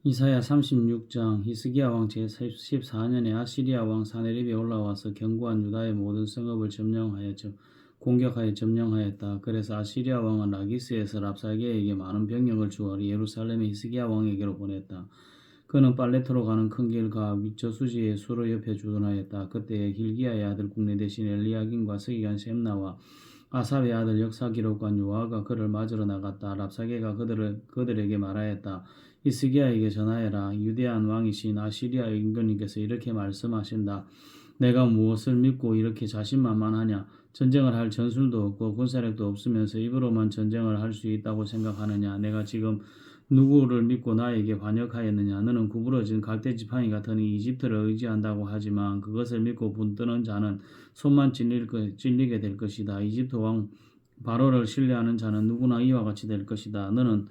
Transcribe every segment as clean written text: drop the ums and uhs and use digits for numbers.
이사야 36장. 히스기야 왕 제14년에 아시리아 왕 사네립이 올라와서 견고한 유다의 모든 성읍을 공격하여 점령하였다. 그래서 아시리아 왕은 라기스에서 랍사게에게 많은 병력을 주어 예루살렘의 히스기야 왕에게로 보냈다. 그는 빨레트로 가는 큰 길과 저수지의 수로 옆에 주둔하였다. 그때에 hil기야의 아들 국내 대신 엘리야긴과 서기관 셈나와 아삽의 아들 역사기록관 요아가 그를 맞으러 나갔다. 랍사게가 그들에게 말하였다. 히스기야에게 전하여라. 유대한 왕이신 아시리아의 임금님께서 이렇게 말씀하신다. 내가 무엇을 믿고 이렇게 자신만만하냐? 전쟁을 할 전술도 없고 군사력도 없으면서 입으로만 전쟁을 할 수 있다고 생각하느냐? 내가 지금 누구를 믿고 나에게 반역하였느냐? 너는 구부러진 갈대 지팡이 같으니 이집트를 의지한다고 하지만 그것을 믿고 분뜨는 자는 손만 찔리게 될 것이다. 이집트 왕 바로를 신뢰하는 자는 누구나 이와 같이 될 것이다. 너는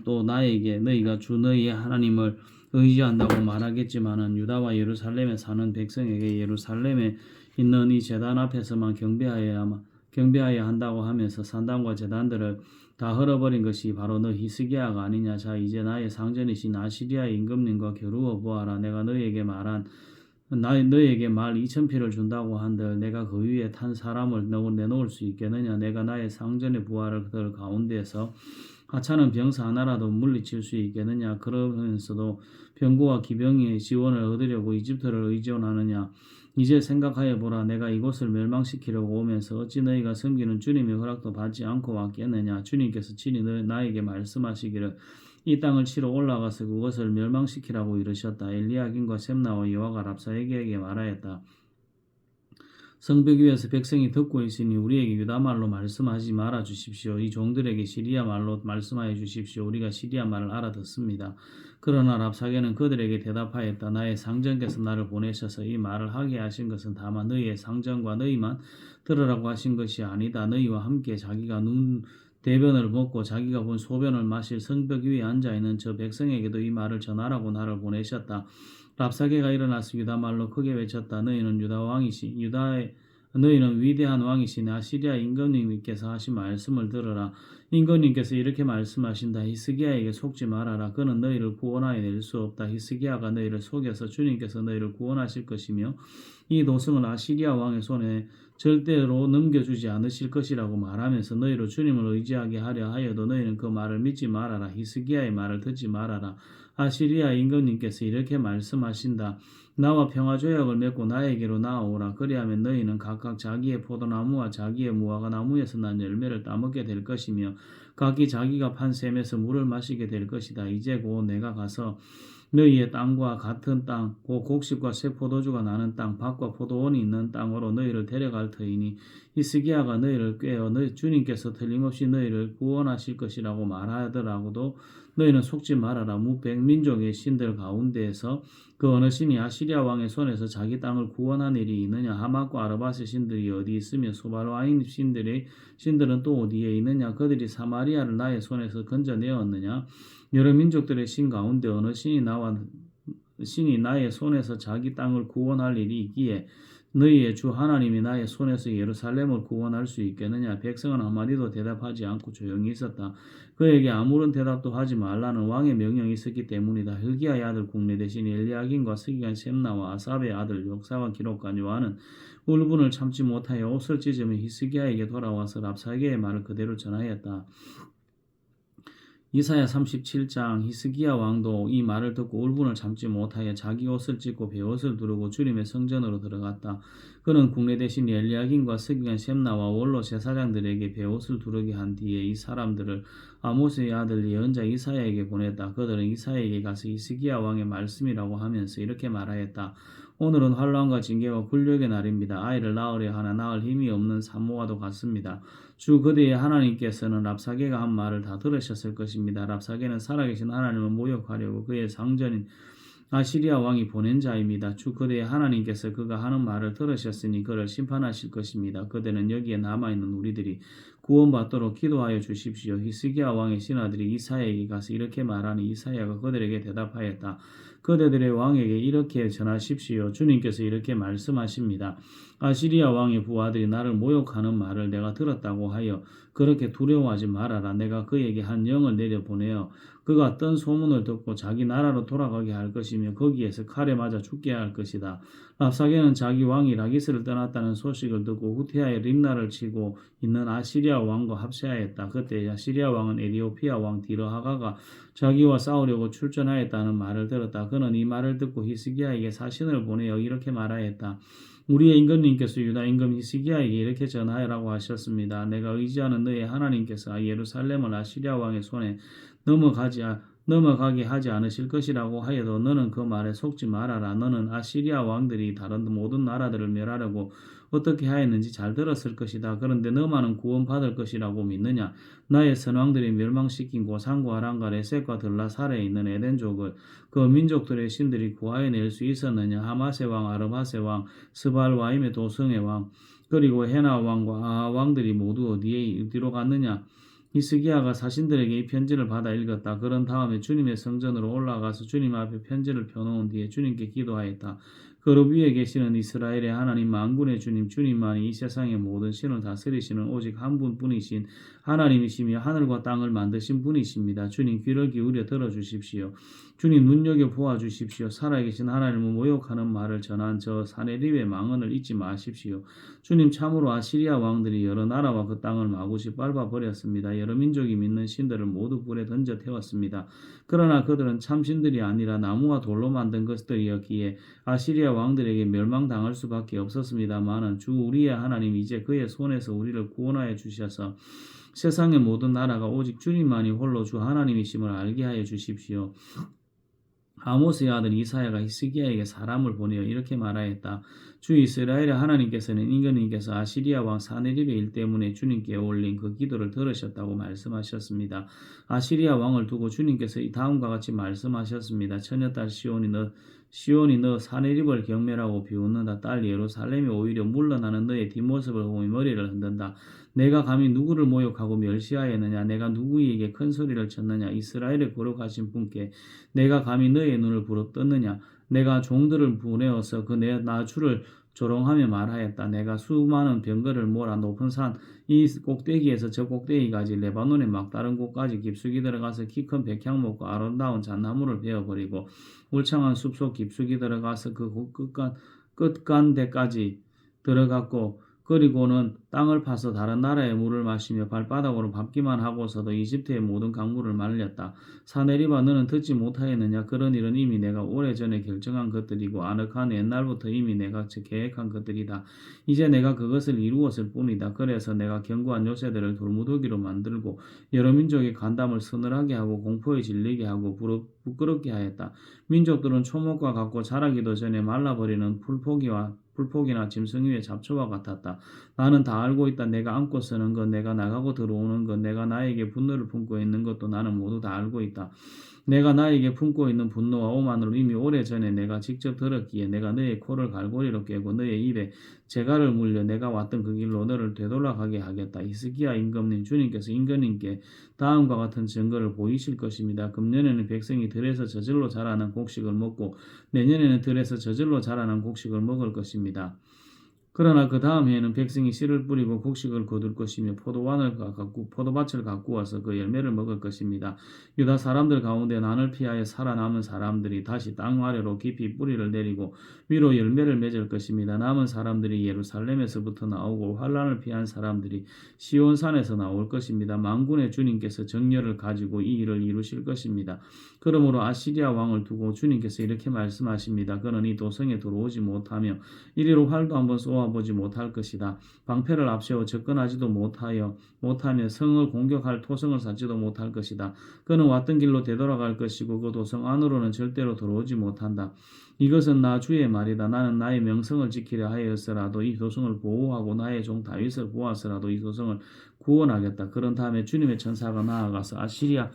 또 나에게 너희가 주 너희의 하나님을 의지한다고 말하겠지만은 유다와 예루살렘에 사는 백성에게 예루살렘에 있는 이 제단 앞에서만 경배하여야 한다고 하면서 산당과 제단들을 다 헐어버린 것이 바로 너 히스기야가 아니냐. 자, 이제 나의 상전이신 아시리아의 임금님과 겨루어 보아라. 내가 너에게 말 2,000피를 준다고 한들 내가 그 위에 탄 사람을 내놓을 수 있겠느냐. 내가 나의 상전의 부하를 그들 가운데에서 하찮은 병사 하나라도 물리칠 수 있겠느냐. 그러면서도 병고와 기병의 지원을 얻으려고 이집트를 의존하느냐. 이제 생각하여 보라. 내가 이곳을 멸망시키려고 오면서 어찌 너희가 섬기는 주님의 허락도 받지 않고 왔겠느냐. 주님께서 친히 나에게 말씀하시기를 이 땅을 치러 올라가서 그것을 멸망시키라고 이르셨다. 엘리야긴과 셈나와 여호와가 랍사게에게 말하였다. 성벽 위에서 백성이 듣고 있으니 우리에게 유다말로 말씀하지 말아 주십시오. 이 종들에게 시리아 말로 말씀하여 주십시오. 우리가 시리아 말을 알아듣습니다. 그러나 랍사게는 그들에게 대답하였다. 나의 상전께서 나를 보내셔서 이 말을 하게 하신 것은 다만 너희의 상전과 너희만 들으라고 하신 것이 아니다. 너희와 함께 자기가 대변을 먹고 자기가 본 소변을 마실 성벽 위에 앉아있는 저 백성에게도 이 말을 전하라고 나를 보내셨다. 랍사게가 일어나서 유다 말로 크게 외쳤다. 너희는 위대한 왕이신 아시리아 임금님께서 하신 말씀을 들으라. 임금님께서 이렇게 말씀하신다. 히스기야에게 속지 말아라. 그는 너희를 구원하여 낼 수 없다. 히스기야가 너희를 속여서 주님께서 너희를 구원하실 것이며 이 도성을 아시리아 왕의 손에 절대로 넘겨주지 않으실 것이라고 말하면서 너희로 주님을 의지하게 하려 하여도 너희는 그 말을 믿지 말아라. 히스기야의 말을 듣지 말아라. 아시리아 임금님께서 이렇게 말씀하신다. 나와 평화조약을 맺고 나에게로 나아오라. 그리하면 너희는 각각 자기의 포도나무와 자기의 무화과 나무에서 난 열매를 따먹게 될 것이며 각기 자기가 판 샘에서 물을 마시게 될 것이다. 이제 곧 내가 가서 너희의 땅과 같은 땅, 곧 곡식과 새 포도주가 나는 땅, 밭과 포도원이 있는 땅으로 너희를 데려갈 터이니 히스기야가 너희를 꾀어 주님께서 틀림없이 너희를 구원하실 것이라고 말하더라고도 너희는 속지 말아라. 무백민족의 신들 가운데에서 그 어느 신이 아시리아 왕의 손에서 자기 땅을 구원한 일이 있느냐. 하맛과 아르밧의 신들이 어디 있으며 소발와인 신들은 또 어디에 있느냐. 그들이 사마리아를 나의 손에서 건져내었느냐. 여러 민족들의 신 가운데 어느 신이 나의 손에서 자기 땅을 구원할 일이 있기에 너희의 주 하나님이 나의 손에서 예루살렘을 구원할 수 있겠느냐. 백성은 한마디도 대답하지 않고 조용히 있었다. 그에게 아무런 대답도 하지 말라는 왕의 명령이 있었기 때문이다. hil기야의 아들 국내 대신 엘리야긴과 서기관 셈나와 아삽의 아들 역사관 기록관 요한은 울분을 참지 못하여 옷을 찢으며 히스기야에게 돌아와서 랍사게의 말을 그대로 전하였다. 이사야 37장. 히스기야 왕도 이 말을 듣고 울분을 참지 못하여 자기 옷을 찢고 베옷을 두르고 주님의 성전으로 들어갔다. 그는 국내 대신 엘리야긴과 서기관 셈나와 원로 제사장들에게 베옷을 두르게 한 뒤에 이 사람들을 아모스의 아들 예언자 이사야에게 보냈다. 그들은 이사야에게 가서 히스기야 왕의 말씀이라고 하면서 이렇게 말하였다. 오늘은 환난과 징계와 굴욕의 날입니다. 아이를 낳으려 하나 낳을 힘이 없는 산모와도 같습니다. 주 그대의 하나님께서는 랍사게가 한 말을 다 들으셨을 것입니다. 랍사게는 살아계신 하나님을 모욕하려고 그의 상전인 아시리아 왕이 보낸 자입니다. 주 그대의 하나님께서 그가 하는 말을 들으셨으니 그를 심판하실 것입니다. 그대는 여기에 남아있는 우리들이 구원받도록 기도하여 주십시오. 히스기야 왕의 신하들이 이사야에게 가서 이렇게 말하니 이사야가 그들에게 대답하였다. 그대들의 왕에게 이렇게 전하십시오. 주님께서 이렇게 말씀하십니다. 아시리아 왕의 부하들이 나를 모욕하는 말을 내가 들었다고 하여 그렇게 두려워하지 말아라. 내가 그에게 한 영을 내려보내어 그가 떤 소문을 듣고 자기 나라로 돌아가게 할 것이며 거기에서 칼에 맞아 죽게 할 것이다. 랍사게는 자기 왕이 라기스를 떠났다는 소식을 듣고 후티아의 림나를 치고 있는 아시리아 왕과 합세하였다. 그때 아시리아 왕은 에디오피아 왕 디르하가가 자기와 싸우려고 출전하였다는 말을 들었다. 그는 이 말을 듣고 히스기야에게 사신을 보내어 이렇게 말하였다. 우리의 임금님께서 유다 임금 히스기야에게 이렇게 전하라고 하셨습니다. 내가 의지하는 너의 하나님께서 예루살렘을 아시리아 왕의 손에 넘어가게 하지 않으실 것이라고 하여도 너는 그 말에 속지 말아라. 너는 아시리아 왕들이 다른 모든 나라들을 멸하려고 어떻게 하였는지 잘 들었을 것이다. 그런데 너만은 구원받을 것이라고 믿느냐? 나의 선왕들이 멸망시킨 고산과 아람과 레셋과 들라살에 있는 에덴족을 그 민족들의 신들이 구하여낼 수 있었느냐? 하마세 왕, 아르바세 왕, 스발와임의 도성의 왕, 그리고 헤나 왕과 아하 왕들이 모두 어디로 갔느냐? 히스기야가 사신들에게 이 편지를 받아 읽었다. 그런 다음에 주님의 성전으로 올라가서 주님 앞에 편지를 펴놓은 뒤에 주님께 기도하였다. 그룹 위에 계시는 이스라엘의 하나님 만군의 주님, 주님만이 이 세상의 모든 신을 다스리시는 오직 한 분뿐이신 하나님이시며 하늘과 땅을 만드신 분이십니다. 주님 귀를 기울여 들어주십시오. 주님 눈여겨 보아주십시오. 살아계신 하나님을 모욕하는 말을 전한 저 사네립의 망언을 잊지 마십시오. 주님 참으로 아시리아 왕들이 여러 나라와 그 땅을 마구시 밟아버렸습니다. 여러 민족이 믿는 신들을 모두 불에 던져 태웠습니다. 그러나 그들은 참신들이 아니라 나무와 돌로 만든 것들이었기에 아시리아 왕들에게 멸망당할 수밖에 없었습니다마는 주 우리의 하나님 이제 그의 손에서 우리를 구원하여 주셔서 세상의 모든 나라가 오직 주님만이 홀로 주 하나님이심을 알게 하여 주십시오. 아모스의 아들 이사야가 히스기야에게 사람을 보내어 이렇게 말하였다. 주 이스라엘의 하나님께서는 임금님께서 아시리아 왕 사네립의 일 때문에 주님께 올린 그 기도를 들으셨다고 말씀하셨습니다. 아시리아 왕을 두고 주님께서 이 다음과 같이 말씀하셨습니다. 처녀딸 시온이 너 사네립을 경멸하고 비웃는다. 딸 예루살렘이 오히려 물러나는 너의 뒷모습을 보며 머리를 흔든다. 내가 감히 누구를 모욕하고 멸시하였느냐? 내가 누구에게 큰 소리를 쳤느냐? 이스라엘의 거룩하신 분께 내가 감히 너의 눈을 부릅떴느냐? 내가 종들을 보내어서 그 내 나주를 조롱하며 말하였다. 내가 수많은 병거를 몰아 높은 산 이 꼭대기에서 저 꼭대기까지 레바논의 막다른 곳까지 깊숙이 들어가서 키 큰 백향목과 아름다운 잣나무를 베어버리고 울창한 숲속 깊숙이 들어가서 그 끝간데까지 들어갔고 그리고는 땅을 파서 다른 나라의 물을 마시며 발바닥으로 밟기만 하고서도 이집트의 모든 강물을 말렸다. 사네립아 너는 듣지 못하였느냐? 그런 일은 이미 내가 오래전에 결정한 것들이고 아늑한 옛날부터 이미 내가 계획한 것들이다. 이제 내가 그것을 이루었을 뿐이다. 그래서 내가 견고한 요새들을 돌무더기로 만들고 여러 민족의 간담을 서늘하게 하고 공포에 질리게 하고 부끄럽게 하였다. 민족들은 초목과 같고 자라기도 전에 말라버리는 풀포기나 짐승 위의 잡초와 같았다. 나는 다 알고 있다. 내가 안고 서는 것, 내가 나가고 들어오는 것, 내가 나에게 분노를 품고 있는 것도 나는 모두 다 알고 있다. 내가 나에게 품고 있는 분노와 오만을 이미 오래전에 내가 직접 들었기에 내가 너의 코를 갈고리로 꿰고 너의 입에 재갈을 물려 내가 왔던 그 길로 너를 되돌아가게 하겠다. 히스기야 임금님 주님께서 임금님께 다음과 같은 증거를 보이실 것입니다. 금년에는 백성이 들에서 저절로 자라는 곡식을 먹고 내년에는 들에서 저절로 자라는 곡식을 먹을 것입니다. 그러나 그 다음 해에는 백성이 씨를 뿌리고 곡식을 거둘 것이며 포도밭을 가꾸어서 그 열매를 먹을 것입니다. 유다 사람들 가운데 난을 피하여 살아남은 사람들이 다시 땅 아래로 깊이 뿌리를 내리고 위로 열매를 맺을 것입니다. 남은 사람들이 예루살렘에서부터 나오고 환란을 피한 사람들이 시온산에서 나올 것입니다. 만군의 주님께서 정렬을 가지고 이 일을 이루실 것입니다. 그러므로 아시리아 왕을 두고 주님께서 이렇게 말씀하십니다. 그는 이 도성에 들어오지 못하며 이리로 활도 한번 쏘아보지 못할 것이다. 방패를 앞세워 접근하지도 못하며 성을 공격할 토성을 쌓지도 못할 것이다. 그는 왔던 길로 되돌아갈 것이고 그 도성 안으로는 절대로 들어오지 못한다. 이것은 나 주의 말이다. 나는 나의 명성을 지키려 하였으라도 이 도성을 보호하고 나의 종 다윗을 보았으라도 이 도성을 구원하겠다. 그런 다음에 주님의 천사가 나아가서 아시리아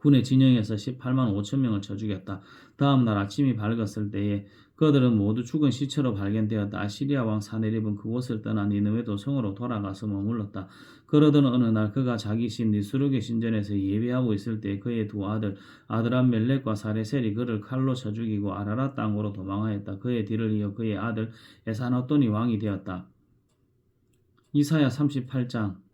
군의 진영에서 18만 5천 명을 쳐 죽였다. 다음 날 아침이 밝았을 때에 그들은 모두 죽은 시체로 발견되었다. 아시리아 왕 사네립은 그곳을 떠나 니느웨 도성으로 돌아가서 머물렀다. 그러던 어느 날 그가 자기 신 니스룩의 신전에서 예배하고 있을 때 그의 두 아들 아드람멜렉과 사레셀이 그를 칼로 쳐 죽이고 아라라 땅으로 도망하였다. 그의 뒤를 이어 그의 아들 에사나돈이 왕이 되었다. 이사야 38장.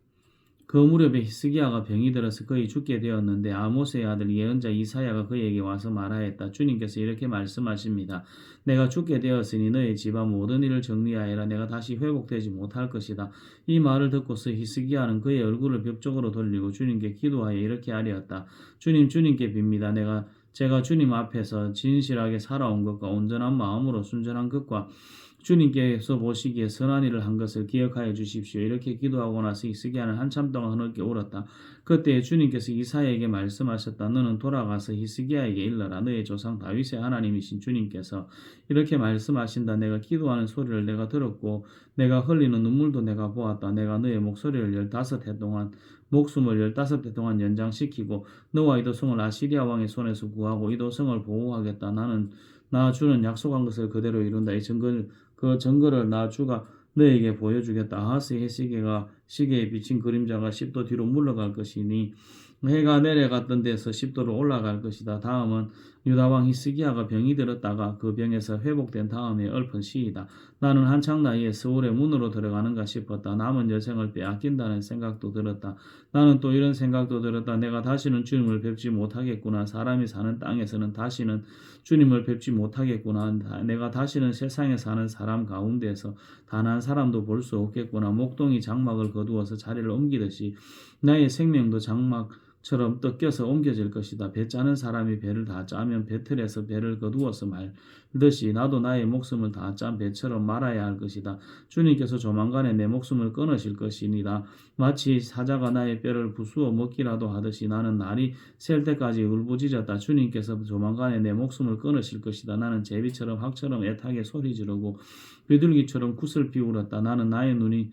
그 무렵에 히스기야가 병이 들어서 거의 죽게 되었는데 아모스의 아들 예언자 이사야가 그에게 와서 말하였다. 주님께서 이렇게 말씀하십니다. 내가 죽게 되었으니 너의 집안 모든 일을 정리하여라. 내가 다시 회복되지 못할 것이다. 이 말을 듣고서 히스기야는 그의 얼굴을 벽 쪽으로 돌리고 주님께 기도하여 이렇게 아뢰었다. 주님께 빕니다. 제가 주님 앞에서 진실하게 살아온 것과 온전한 마음으로 순전한 것과 주님께서 보시기에 선한 일을 한 것을 기억하여 주십시오. 이렇게 기도하고 나서 히스기야는 한참 동안 흐느껴 울었다. 그때 주님께서 이사야에게 말씀하셨다. 너는 돌아가서 히스기야에게 일러라. 너의 조상 다윗의 하나님이신 주님께서 이렇게 말씀하신다. 내가 기도하는 소리를 내가 들었고 내가 흘리는 눈물도 내가 보았다. 내가 너의 목소리를 15해 동안 목숨을 15해 동안 연장시키고 너와 이 도성을 아시리아 왕의 손에서 구하고 이 도성을 보호하겠다. 나 주는 약속한 것을 그대로 이룬다. 그 증거를 나 주가 너에게 보여주겠다. 아하스의 시계에 비친 그림자가 10도 뒤로 물러갈 것이니 해가 내려갔던 데서 10도로 올라갈 것이다. 다음은 유다왕 히스기야가 병이 들었다가 그 병에서 회복된 다음에 읊은 시이다. 나는 한창 나이에 서울의 문으로 들어가는가 싶었다. 남은 여생을 빼앗긴다는 생각도 들었다. 나는 또 이런 생각도 들었다. 내가 다시는 주님을 뵙지 못하겠구나. 사람이 사는 땅에서는 다시는 주님을 뵙지 못하겠구나. 내가 다시는 세상에 사는 사람 가운데서 단 한 사람도 볼 수 없겠구나. 목동이 장막을 거두어서 자리를 옮기듯이 나의 생명도 장막처럼 뜯겨서 옮겨질 것이다. 배 짜는 사람이 배를 다 짜면 배틀에서 배를 거두어서 말듯이 나도 나의 목숨을 다 짠 배처럼 말아야 할 것이다. 주님께서 조만간에 내 목숨을 끊으실 것이니다. 마치 사자가 나의 뼈를 부수어 먹기라도 하듯이 나는 날이 셀 때까지 울부짖었다. 주님께서 조만간에 내 목숨을 끊으실 것이다. 나는 제비처럼 학처럼 애타게 소리 지르고 비둘기처럼 굿을 비울었다. 나는 나의 눈이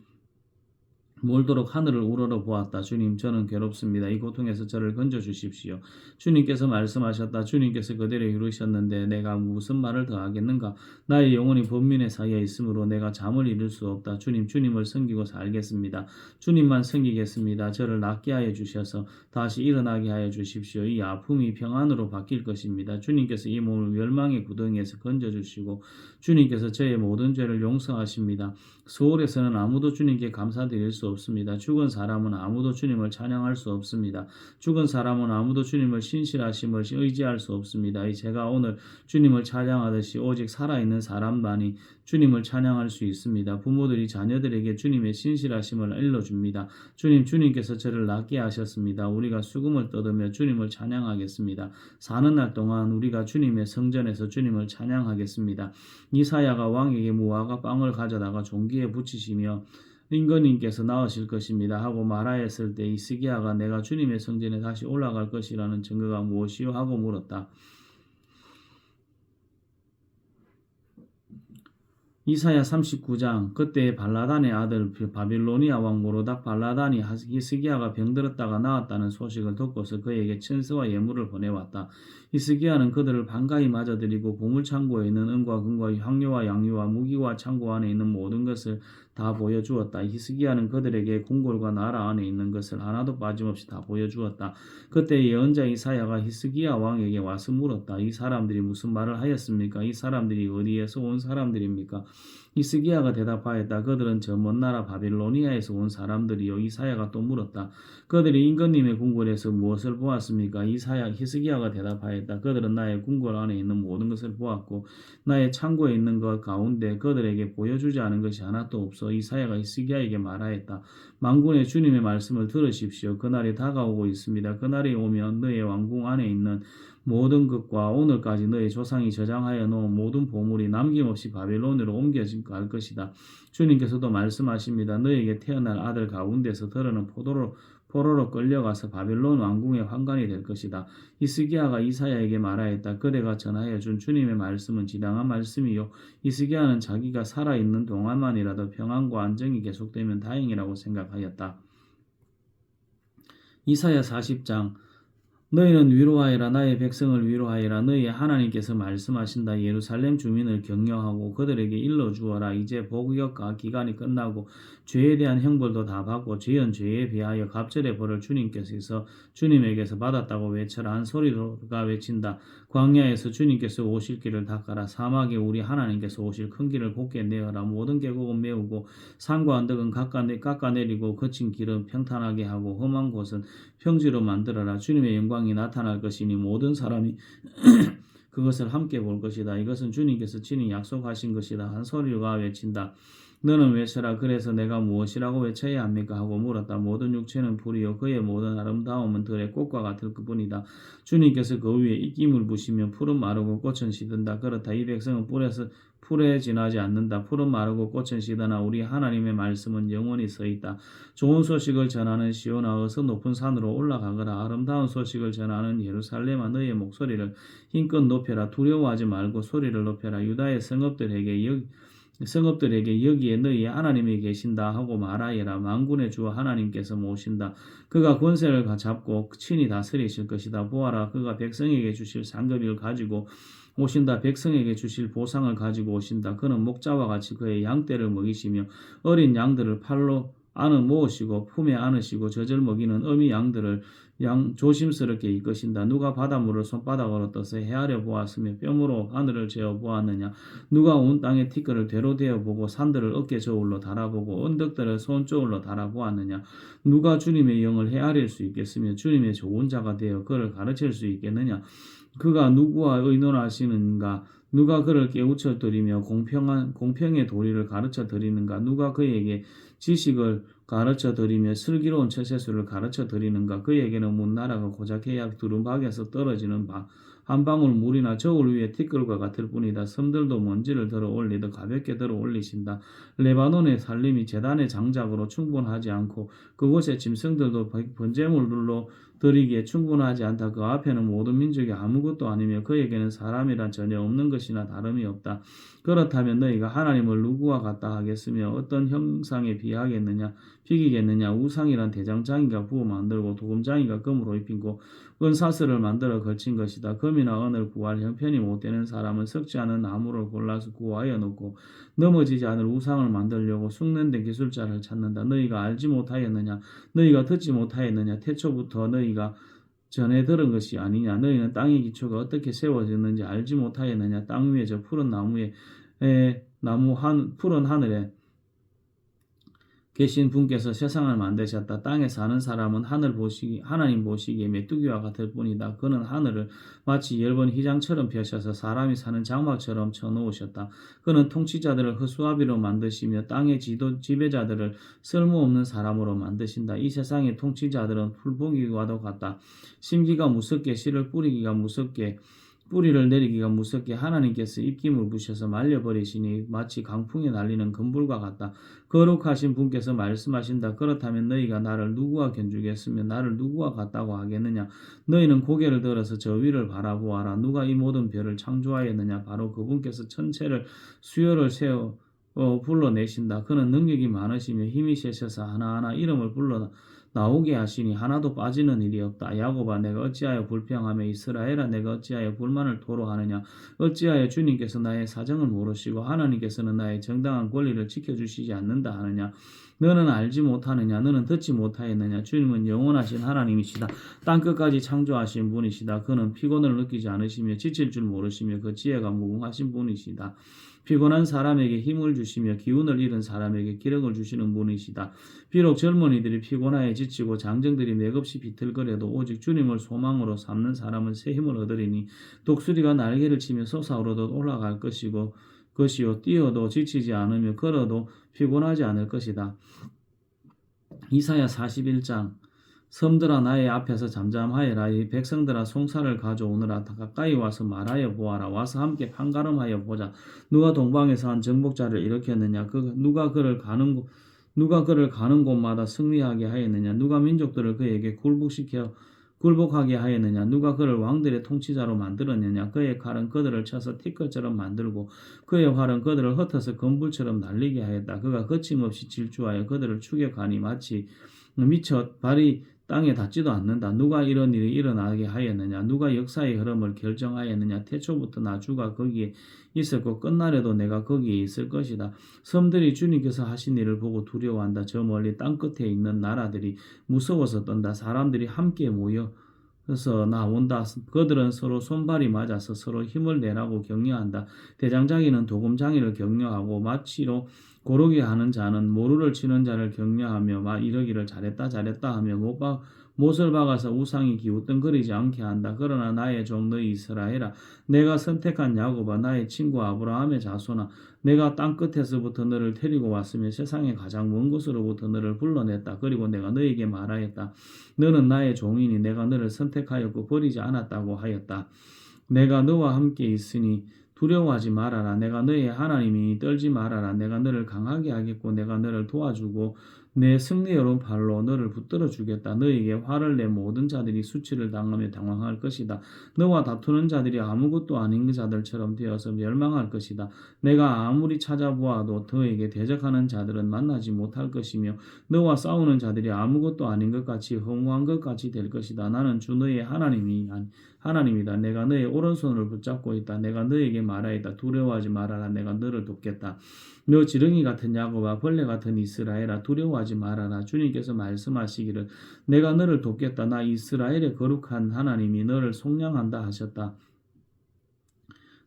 몰도록 하늘을 우러러 보았다. 주님, 저는 괴롭습니다. 이 고통에서 저를 건져주십시오. 주님께서 말씀하셨다. 주님께서 그대로 이루셨는데 내가 무슨 말을 더 하겠는가? 나의 영혼이 번민의 사이에 있으므로 내가 잠을 이룰 수 없다. 주님을 섬기고 살겠습니다. 주님만 섬기겠습니다. 저를 낫게 하여 주셔서 다시 일어나게 하여 주십시오. 이 아픔이 평안으로 바뀔 것입니다. 주님께서 이 몸을 멸망의 구덩이에서 건져주시고 주님께서 저의 모든 죄를 용서하십니다. 서울에서는 아무도 주님께 감사드릴 수 없습니다. 죽은 사람은 아무도 주님을 찬양할 수 없습니다. 죽은 사람은 아무도 주님을 신실하심을 의지할 수 없습니다. 제가 오늘 주님을 찬양하듯이 오직 살아있는 사람만이 주님을 찬양할 수 있습니다. 부모들이 자녀들에게 주님의 신실하심을 일러줍니다. 주님께서 저를 낫게 하셨습니다. 우리가 수금을 뜯으며 주님을 찬양하겠습니다. 사는 날 동안 우리가 주님의 성전에서 주님을 찬양하겠습니다. 이사야가 왕에게 무화과 빵을 가져다가 종기에 붙이시며 임금님께서 나으실 것입니다 하고 말하였을 때 히스기야가 내가 주님의 성전에 다시 올라갈 것이라는 증거가 무엇이요? 하고 물었다. 이사야 39장. 그때 발라단의 아들 바빌로니아 왕 모로닥 발라단이 히스기야가 병들었다가 나았다는 소식을 듣고서 그에게 천사와 예물을 보내왔다. 히스기야는 그들을 반가이 맞아들이고 보물창고에 있는 은과 금과 향료와 양유와 무기와 창고 안에 있는 모든 것을 다 보여주었다. 히스기야는 그들에게 궁궐과 나라 안에 있는 것을 하나도 빠짐없이 다 보여주었다. 그때 예언자 이사야가 히스기야 왕에게 와서 물었다. 이 사람들이 무슨 말을 하였습니까? 이 사람들이 어디에서 온 사람들입니까? 히스기야가 대답하였다. 그들은 저 먼 나라 바빌로니아에서 온 사람들이요. 이사야가 또 물었다. 그들이 임금님의 궁궐에서 무엇을 보았습니까? 히스기야가 대답하였다. 그들은 나의 궁궐 안에 있는 모든 것을 보았고 나의 창고에 있는 것 가운데 그들에게 보여주지 않은 것이 하나도 없어. 이사야가 히스기야에게 말하였다. 만군의 주님의 말씀을 들으십시오. 그날이 다가오고 있습니다. 그날이 오면 너의 왕궁 안에 있는 모든 것과 오늘까지 너의 조상이 저장하여 놓은 모든 보물이 남김없이 바빌론으로 옮겨갈 것이다. 주님께서도 말씀하십니다. 너에게 태어날 아들 가운데서 들어는 포로로 끌려가서 바빌론 왕궁의 환관이 될 것이다. 히스기야가 이사야에게 말하였다. 그대가 전하여 준 주님의 말씀은 지당한 말씀이요. 히스기야는 자기가 살아있는 동안만이라도 평안과 안정이 계속되면 다행이라고 생각하였다. 이사야 40장. 너희는 위로하여라. 나의 백성을 위로하여라. 너희의 하나님께서 말씀하신다. 예루살렘 주민을 격려하고 그들에게 일러주어라. 이제 복역과 기간이 끝나고 죄에 대한 형벌도 다 받고 지은 죄에 비하여 갑절의 벌을 주님께서 주님에게서 받았다고 외쳐라. 한 소리가 외친다. 광야에서 주님께서 오실 길을 닦아라. 사막에 우리 하나님께서 오실 큰 길을 곧게 내어라. 모든 계곡은 메우고 산과 언덕은 깎아내리고 거친 길은 평탄하게 하고 험한 곳은 평지로 만들어라. 주님의 영광이 나타날 것이니 모든 사람이 그것을 함께 볼 것이다. 이것은 주님께서 친히 약속하신 것이다. 한 소리가 외친다. 너는 외쳐라. 그래서 내가 무엇이라고 외쳐야 합니까? 하고 물었다. 모든 육체는 불이요 그의 모든 아름다움은 들의 꽃과 같을 뿐이다. 주님께서 그 위에 입김을 부시면 풀은 마르고 꽃은 시든다. 그렇다. 이 백성은 풀에 지나지 않는다. 풀은 마르고 꽃은 시드나 우리 하나님의 말씀은 영원히 서 있다. 좋은 소식을 전하는 시온아 어서 높은 산으로 올라가거라. 아름다운 소식을 전하는 예루살렘아 너희의 목소리를 힘껏 높여라. 두려워하지 말고 소리를 높여라. 유다의 성읍들에게 여기에 너희 하나님이 계신다 하고 말하여라. 만군의 주 하나님께서 모신다. 그가 권세를 잡고 친히 다스리실 것이다. 보아라. 그가 백성에게 주실 상급을 가지고 오신다. 백성에게 주실 보상을 가지고 오신다. 그는 목자와 같이 그의 양떼를 먹이시며 어린 양들을 팔로 안을 모으시고 품에 안으시고 젖을 먹이는 어미 양들을 조심스럽게 이끄신다. 누가 바닷물을 손바닥으로 떠서 헤아려 보았으며 뼘으로 하늘을 재어 보았느냐. 누가 온 땅의 티끌을 대로 대어 보고 산들을 어깨 저울로 달아보고 언덕들을 손저울로 달아보았느냐. 누가 주님의 영을 헤아릴 수 있겠으며 주님의 좋은 자가 되어 그를 가르칠 수 있겠느냐. 그가 누구와 의논하시는가. 누가 그를 깨우쳐 드리며 공평의 도리를 가르쳐 드리는가. 누가 그에게 지식을 가르쳐 드리며 슬기로운 처세술을 가르쳐 드리는가. 그에게는 문나라가 고작해야 두루박에서 떨어지는 한 방울 물이나 저울 위에 티끌과 같을 뿐이다. 섬들도 먼지를 들어 올리듯 가볍게 들어 올리신다. 레바논의 산림이 제단의 장작으로 충분하지 않고 그곳의 짐승들도 번제물로 드리기에 충분하지 않다. 그 앞에는 모든 민족이 아무것도 아니며 그에게는 사람이란 전혀 없는 것이나 다름이 없다. 그렇다면 너희가 하나님을 누구와 같다 하겠으며 어떤 형상에 비기겠느냐. 우상이란 대장장이가 부어 만들고 도금장이가 금으로 입히고 은사슬을 만들어 걸친 것이다. 금이나 은을 구할 형편이 못되는 사람은 썩지 않은 나무를 골라서 구하여 놓고 넘어지지 않을 우상을 만들려고 숙련된 기술자를 찾는다. 너희가 알지 못하였느냐. 너희가 듣지 못하였느냐. 태초부터 너희가 전에 들은 것이 아니냐. 너희는 땅의 기초가 어떻게 세워졌는지 알지 못하였느냐. 땅 위에 저 푸른 푸른 하늘에 계신 분께서 세상을 만드셨다. 땅에 사는 사람은 하나님 보시기에 메뚜기와 같을 뿐이다. 그는 하늘을 마치 엷은 휘장처럼 펴셔서 사람이 사는 장막처럼 쳐놓으셨다. 그는 통치자들을 허수아비로 만드시며 땅의 지배자들을 쓸모없는 사람으로 만드신다. 이 세상의 통치자들은 풀보기와도 같다. 심기가 무섭게 씨를 뿌리를 내리기가 무섭게 하나님께서 입김을 부셔서 말려버리시니 마치 강풍에 날리는 금불과 같다. 거룩하신 분께서 말씀하신다. 그렇다면 너희가 나를 누구와 견주겠으며 나를 누구와 같다고 하겠느냐. 너희는 고개를 들어서 저 위를 바라보아라. 누가 이 모든 별을 창조하였느냐. 바로 그분께서 천체를 수요를 세워 불러내신다. 그는 능력이 많으시며 힘이 세셔서 하나하나 이름을 불러 나오게 하시니 하나도 빠지는 일이 없다. 야곱아 내가 어찌하여 불평하며 이스라엘아 내가 어찌하여 불만을 토로하느냐. 어찌하여 주님께서 나의 사정을 모르시고 하나님께서는 나의 정당한 권리를 지켜주시지 않는다 하느냐. 너는 알지 못하느냐. 너는 듣지 못하였느냐. 주님은 영원하신 하나님이시다. 땅끝까지 창조하신 분이시다. 그는 피곤을 느끼지 않으시며 지칠 줄 모르시며 그 지혜가 무궁하신 분이시다. 피곤한 사람에게 힘을 주시며 기운을 잃은 사람에게 기력을 주시는 분이시다. 비록 젊은이들이 피곤하여 지치고 장정들이 맥없이 비틀거려도 오직 주님을 소망으로 삼는 사람은 새 힘을 얻으리니 독수리가 날개를 치며 솟아오르듯 올라갈 것이요 뛰어도 지치지 않으며 걸어도 피곤하지 않을 것이다. 이사야 41장 섬들아 나의 앞에서 잠잠하여라. 이 백성들아 송사를 가져오느라 가까이 와서 말하여 보아라. 와서 함께 판가름하여 보자. 누가 동방에서 한 정복자를 일으켰느냐. 누가 그를 가는 곳마다 승리하게 하였느냐. 누가 민족들을 그에게 굴복하게 하였느냐. 누가 그를 왕들의 통치자로 만들었느냐. 그의 칼은 그들을 쳐서 티끌처럼 만들고 그의 활은 그들을 흩어서 검불처럼 날리게 하였다. 그가 거침없이 질주하여 그들을 추격하니 마치 미쳐 발이 땅에 닿지도 않는다. 누가 이런 일이 일어나게 하였느냐? 누가 역사의 흐름을 결정하였느냐? 태초부터 나 주가 거기에 있었고 끝날에도 내가 거기에 있을 것이다. 섬들이 주님께서 하신 일을 보고 두려워한다. 저 멀리 땅 끝에 있는 나라들이 무서워서 떤다. 사람들이 함께 모여 그래서 나온다. 그들은 서로 손발이 맞아서 서로 힘을 내라고 격려한다. 대장장이는 도금장이를 격려하고 마치로 고르게 하는 자는 모루를 치는 자를 격려하며 이러기를 잘했다 잘했다 하며 못을 박아서 우상이 기웃등거리지 않게 한다. 그러나 나의 종 너희 이스라엘아, 내가 선택한 야곱아, 나의 친구 아브라함의 자손아, 내가 땅 끝에서부터 너를 데리고 왔으며 세상의 가장 먼 곳으로부터 너를 불러냈다. 그리고 내가 너에게 말하였다. 너는 나의 종이니 내가 너를 선택하였고 버리지 않았다고 하였다. 내가 너와 함께 있으니 두려워하지 말아라. 내가 너의 하나님이니 떨지 말아라. 내가 너를 강하게 하겠고 내가 너를 도와주고 내 승리의 팔로 너를 붙들어 주겠다. 너에게 화를 내 모든 자들이 수치를 당하며 당황할 것이다. 너와 다투는 자들이 아무것도 아닌 자들처럼 되어서 멸망할 것이다. 내가 아무리 찾아보아도 너에게 대적하는 자들은 만나지 못할 것이며 너와 싸우는 자들이 아무것도 아닌 것 같이 허무한 것 같이 될 것이다. 나는 주 너의 하나님이다. 내가 너의 오른손을 붙잡고 있다. 내가 너에게 말하였다. 두려워하지 말아라. 내가 너를 돕겠다. 너 지렁이 같은 야곱아, 벌레 같은 이스라엘아, 두려워하지 말아라. 주님께서 말씀하시기를 내가 너를 돕겠다. 나 이스라엘의 거룩한 하나님이 너를 속량한다 하셨다.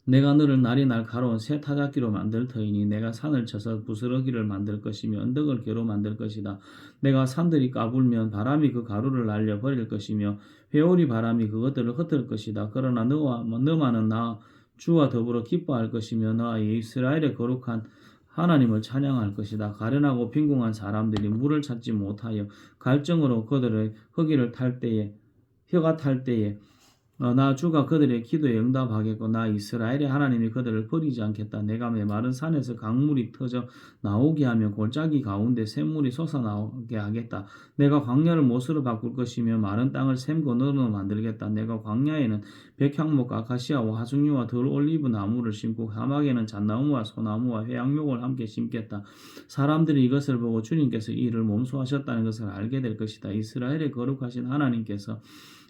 내가 너를 날이 날카로운 새 타작기로 만들 터이니 내가 산을 쳐서 부스러기를 만들 것이며 언덕을 개로 만들 것이다. 내가 산들이 까불면 바람이 그 가루를 날려 버릴 것이며 회오리 바람이 그것들을 흩을 것이다. 그러나 너만은 나 주와 더불어 기뻐할 것이며 너와 이스라엘의 거룩한 하나님을 찬양할 것이다. 가련하고 빈궁한 사람들이 물을 찾지 못하여 갈증으로 그들의 혀가 탈 때에 나 주가 그들의 기도에 응답하겠고 나 이스라엘의 하나님이 그들을 버리지 않겠다. 내가 메마른 산에서 강물이 터져 나오게 하며 골짜기 가운데 샘물이 솟아나오게 하겠다. 내가 광야를 못으로 바꿀 것이며 마른 땅을 샘 건너로 만들겠다. 내가 광야에는 백향목과 아카시아와 하숙류와 들 올리브 나무를 심고 사막에는 잣나무와 소나무와 회양목을 함께 심겠다. 사람들이 이것을 보고 주님께서 이 일을 몸소하셨다는 것을 알게 될 것이다. 이스라엘의 거룩하신 하나님께서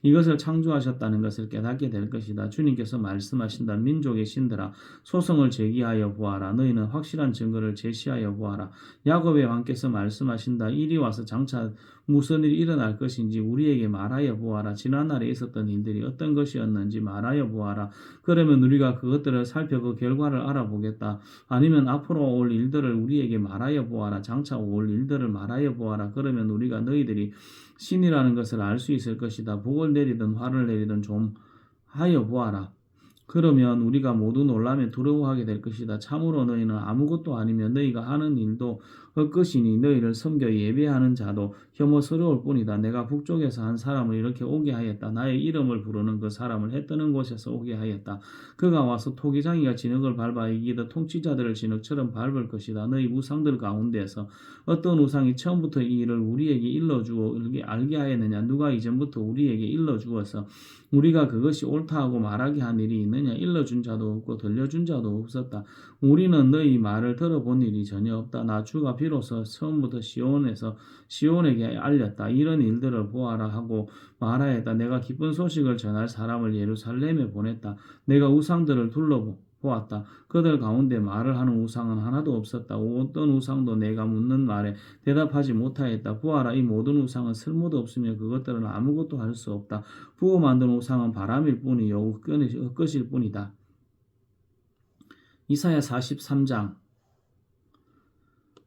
이것을 창조하셨다는 것을 깨닫게 될 것이다. 주님께서 말씀하신다. 민족의 신들아, 소송을 제기하여 보아라. 너희는 확실한 증거를 제시하여 보아라. 야곱의 왕께서 말씀하신다. 이리 와서 장차 무슨 일이 일어날 것인지 우리에게 말하여 보아라. 지난날에 있었던 일들이 어떤 것이었는지 말하여 보아라. 그러면 우리가 그것들을 살펴 그 결과를 알아보겠다. 아니면 앞으로 올 일들을 우리에게 말하여 보아라. 장차 올 일들을 말하여 보아라. 그러면 우리가 너희들이 신이라는 것을 알 수 있을 것이다. 복을 내리든 화를 내리든 좀 하여 보아라. 그러면 우리가 모두 놀라며 두려워하게 될 것이다. 참으로 너희는 아무것도 아니면 너희가 하는 일도 헛것이니 너희를 섬겨 예배하는 자도 혐오스러울 뿐이다. 내가 북쪽에서 한 사람을 이렇게 오게 하였다. 나의 이름을 부르는 그 사람을 해 뜨는 곳에서 오게 하였다. 그가 와서 토기장이가 진흙을 밟아 이기듯 통치자들을 진흙처럼 밟을 것이다. 너희 우상들 가운데서 어떤 우상이 처음부터 이 일을 우리에게 일러주어 알게 하였느냐? 누가 이전부터 우리에게 일러주어서 우리가 그것이 옳다 하고 말하게 한 일이 있느냐? 일러준 자도 없고 들려준 자도 없었다. 우리는 너희 말을 들어본 일이 전혀 없다. 나 주가 비로소 처음부터 시온에게 알렸다. 이런 일들을 보아라 하고 말하였다. 내가 기쁜 소식을 전할 사람을 예루살렘에 보냈다. 내가 우상들을 둘러보았다. 그들 가운데 말을 하는 우상은 하나도 없었다. 어떤 우상도 내가 묻는 말에 대답하지 못하였다. 보아라, 이 모든 우상은 쓸모도 없으며 그것들은 아무것도 할 수 없다. 부어 만든 우상은 바람일 뿐이요 헛것일 뿐이다. 이사야 43장.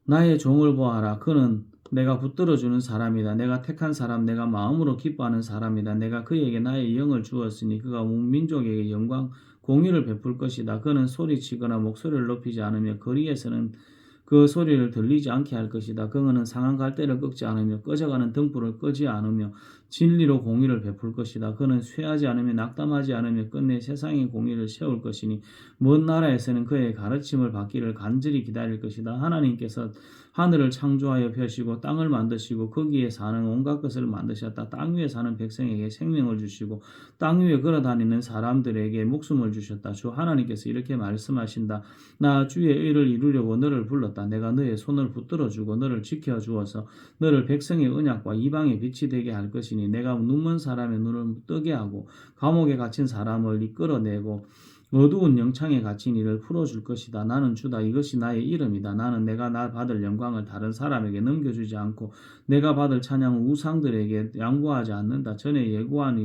나의 종을 보아라. 그는 내가 붙들어주는 사람이다. 내가 택한 사람, 내가 마음으로 기뻐하는 사람이다. 내가 그에게 나의 영을 주었으니 그가 온 민족에게 영광 공의를 베풀 것이다. 그는 소리치거나 목소리를 높이지 않으며 거리에서는 그 소리를 들리지 않게 할 것이다. 그는 상한 갈대를 꺾지 않으며 꺼져가는 등불을 끄지 않으며 진리로 공의를 베풀 것이다. 그는 쇠하지 않으며 낙담하지 않으며 끝내 세상의 공의를 세울 것이니 먼 나라에서는 그의 가르침을 받기를 간절히 기다릴 것이다. 하늘을 창조하여 펴시고 땅을 만드시고 거기에 사는 온갖 것을 만드셨다. 땅 위에 사는 백성에게 생명을 주시고 땅 위에 걸어다니는 사람들에게 목숨을 주셨다. 주 하나님께서 이렇게 말씀하신다. 나 주의 의를 이루려고 너를 불렀다. 내가 너의 손을 붙들어 주고 너를 지켜 주어서 너를 백성의 언약과 이방의 빛이 되게 할 것이니 내가 눈먼 사람의 눈을 뜨게 하고 감옥에 갇힌 사람을 이끌어내고 어두운 영창에 갇힌 이를 풀어줄 것이다. 나는 주다. 이것이 나의 이름이다. 나는 내가 나 받을 영광을 다른 사람에게 넘겨주지 않고 내가 받을 찬양을 우상들에게 양보하지 않는다. 전에 예고한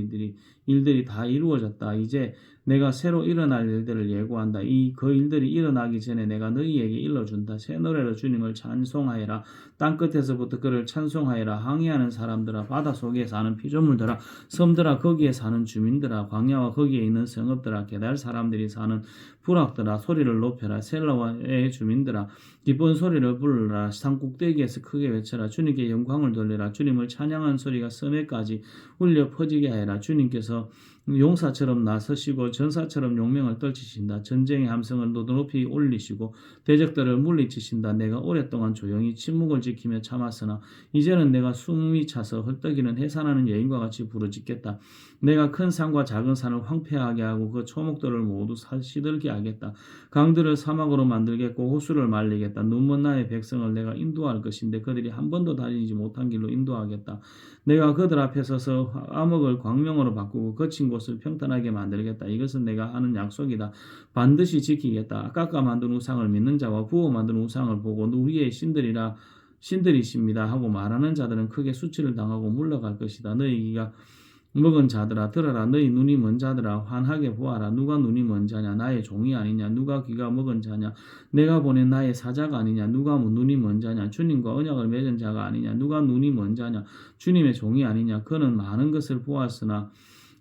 일들이 다 이루어졌다. 이제 내가 새로 일어날 일들을 예고한다. 그 일들이 일어나기 전에 내가 너희에게 일러준다. 새 노래로 주님을 찬송하여라. 땅끝에서부터 그를 찬송하여라. 항해하는 사람들아, 바다 속에 사는 피조물들아, 섬들아, 거기에 사는 주민들아, 광야와 거기에 있는 성읍들아, 게달 사람들이 사는 부락들아, 소리를 높여라. 셀라와의 주민들아, 기쁜 소리를 부르라. 산 꼭대기에서 크게 외쳐라. 주님께 영광을 돌려라. 주님을 찬양한 소리가 섬에까지 울려 퍼지게 하여라. 주님께서 용사처럼 나서시고 전사처럼 용명을 떨치신다. 전쟁의 함성을 높이 올리시고 대적들을 물리치신다. 내가 오랫동안 조용히 침묵을 지키며 참았으나 이제는 내가 숨이 차서 헐떡이는 해산하는 여인과 같이 부르짖겠다. 내가 큰 산과 작은 산을 황폐하게 하고 그 초목들을 모두 시들게 하겠다. 강들을 사막으로 만들겠고 호수를 말리겠다. 눈먼 나의 백성을 내가 인도할 것인데 그들이 한 번도 다니지 못한 길로 인도하겠다. 내가 그들 앞에 서서 암흑을 광명으로 바꾸고 거친 곳을 평탄하게 만들겠다. 이것은 내가 하는 약속이다. 반드시 지키겠다. 깎아 만든 우상을 믿는 자와 부어 만든 우상을 보고 우리의 신들이십니다 하고 말하는 자들은 크게 수치를 당하고 물러갈 것이다. 너희가 먹은 자들아 들어라. 너희 눈이 먼 자들아 환하게 보아라. 누가 눈이 먼 자냐? 나의 종이 아니냐? 누가 귀가 먹은 자냐? 내가 보낸 나의 사자가 아니냐? 누가 눈이 먼 자냐? 주님과 언약을 맺은 자가 아니냐? 누가 눈이 먼 자냐? 주님의 종이 아니냐? 그는 많은 것을 보았으나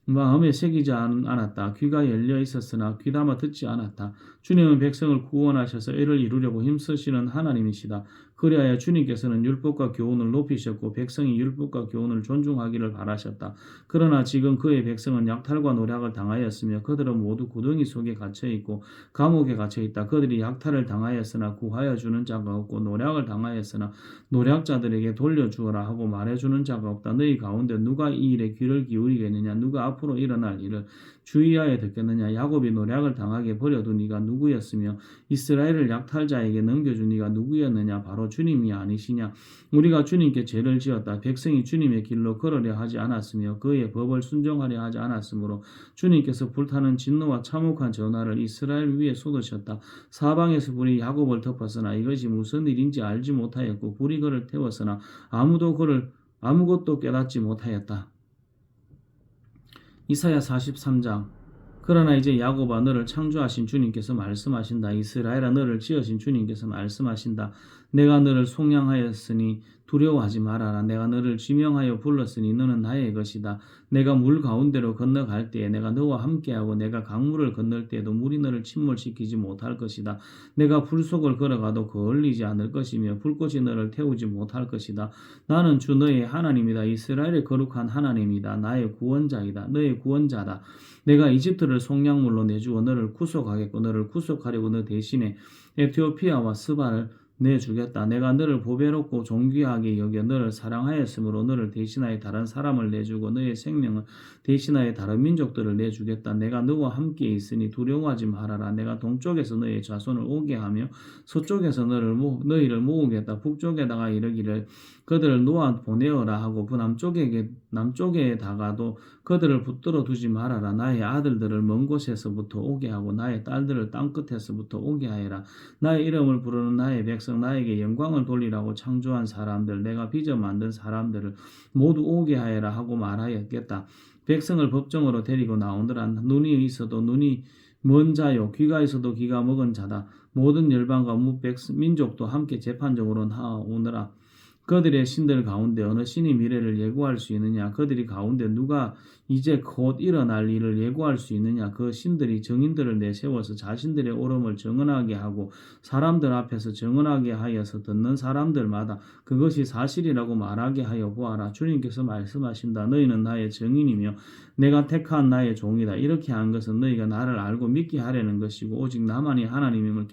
마음에 새기지 않았다. 귀가 열려 있었으나 귀담아 듣지 않았다. 주님은 백성을 구원하셔서 이를 이루려고 힘쓰시는 하나님이시다. 그리하여 주님께서는 율법과 교훈을 높이셨고 백성이 율법과 교훈을 존중하기를 바라셨다. 그러나 지금 그의 백성은 약탈과 노략을 당하였으며 그들은 모두 구덩이 속에 갇혀있고 감옥에 갇혀있다. 그들이 약탈을 당하였으나 구하여 주는 자가 없고 노략을 당하였으나 노략자들에게 돌려주어라 하고 말해주는 자가 없다. 너희 가운데 누가 이 일에 귀를 기울이겠느냐? 누가 앞으로 일어날 일을 주의하여 듣겠느냐? 야곱이 노략을 당하게 버려둔 네가 누구였으며 이스라엘을 약탈자에게 넘겨준 네가 누구였느냐? 바로 주님이 아니시냐? 우리가 주님께 죄를 지었다. 백성이 주님의 길로 걸으려 하지 않았으며 그의 법을 순종하려 하지 않았으므로 주님께서 불타는 진노와 참혹한 전화를 이스라엘 위에 쏟으셨다. 사방에서 불이 야곱을 덮었으나 이것이 무슨 일인지 알지 못하였고 불이 그를 태웠으나 아무것도 깨닫지 못하였다. 이사야 43장. 그러나 이제 야곱아 너를 창조하신 주님께서 말씀하신다. 이스라엘아 너를 지으신 주님께서 말씀하신다. 내가 너를 속량하였으니 두려워하지 말아라. 내가 너를 지명하여 불렀으니 너는 나의 것이다. 내가 물 가운데로 건너갈 때에 내가 너와 함께하고 내가 강물을 건널 때에도 물이 너를 침몰시키지 못할 것이다. 내가 불 속을 걸어가도 거울리지 않을 것이며 불꽃이 너를 태우지 못할 것이다. 나는 주 너의 하나님이다. 이스라엘의 거룩한 하나님이다. 나의 구원자이다. 너의 구원자다. 내가 이집트를 속량물로 내주어 너를 구속하겠고 너를 구속하려고 너 대신에 에티오피아와 스바를 내주겠다. 내가 너를 보배롭고 존귀하게 여겨 너를 사랑하였으므로 너를 대신하여 다른 사람을 내주고 너의 생명을 대신하여 다른 민족들을 내주겠다. 내가 너와 함께 있으니 두려워하지 말아라. 내가 동쪽에서 너의 자손을 오게 하며 서쪽에서 너희를 모으겠다. 북쪽에다가 이르기를 그들을 놓아 보내어라 하고 남쪽에다가도 그들을 붙들어 두지 말아라. 나의 아들들을 먼 곳에서부터 오게 하고 나의 딸들을 땅끝에서부터 오게 하여라. 나의 이름을 부르는 나의 백성 나에게 영광을 돌리라고 창조한 사람들 내가 빚어 만든 사람들을 모두 오게 하여라 하고 말하였겠다. 백성을 법정으로 데리고 나오느라 눈이 있어도 눈이 먼 자요 귀가 있어도 귀가 먹은 자다. 모든 열방과 민족도 함께 재판정으로 나오느라 그들의 신들 가운데 어느 신이 미래를 예고할 수 있느냐? 그들이 가운데 누가 이제 곧 일어날 일을 예고할 수 있느냐? 그 신들이 정인들을 내세워서 자신들의 옳음을 정언하게 하고 사람들 앞에서 정언하게 하여서 듣는 사람들마다 그것이 사실이라고 말하게 하여 보아라. 주님께서 말씀하신다. 너희는 나의 정인이며 내가 택한 나의 종이다. 이렇게 한 것은 너희가 나를 알고 믿게 하려는 것이고 오직 나만이 하나님임을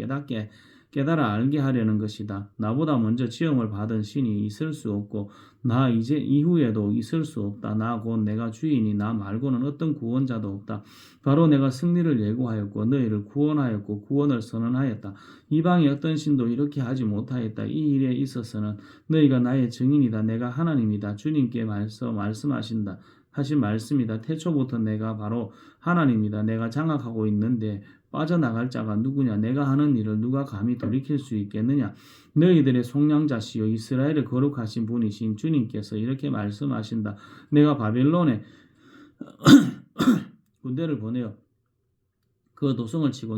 깨달아 알게 하려는 것이다. 나보다 먼저 지음을 받은 신이 있을 수 없고 나 이제 이후에도 있을 수 없다. 나 곧 내가 주이니 나 말고는 어떤 구원자도 없다. 바로 내가 승리를 예고하였고 너희를 구원하였고 구원을 선언하였다. 이방의 어떤 신도 이렇게 하지 못하였다. 이 일에 있어서는 너희가 나의 증인이다. 내가 하나님이다. 주님께 말씀하신다. 하신 말씀이다. 태초부터 내가 바로 하나님이다. 내가 장악하고 있는데 빠져나갈 자가 누구냐? 내가 하는 일을 누가 감히 돌이킬 수 있겠느냐? 너희들의 속량자시요 이스라엘의 거룩하신 분이신 주님께서 이렇게 말씀하신다. 내가 바벨론에 군대를 보내어 그 도성을 치고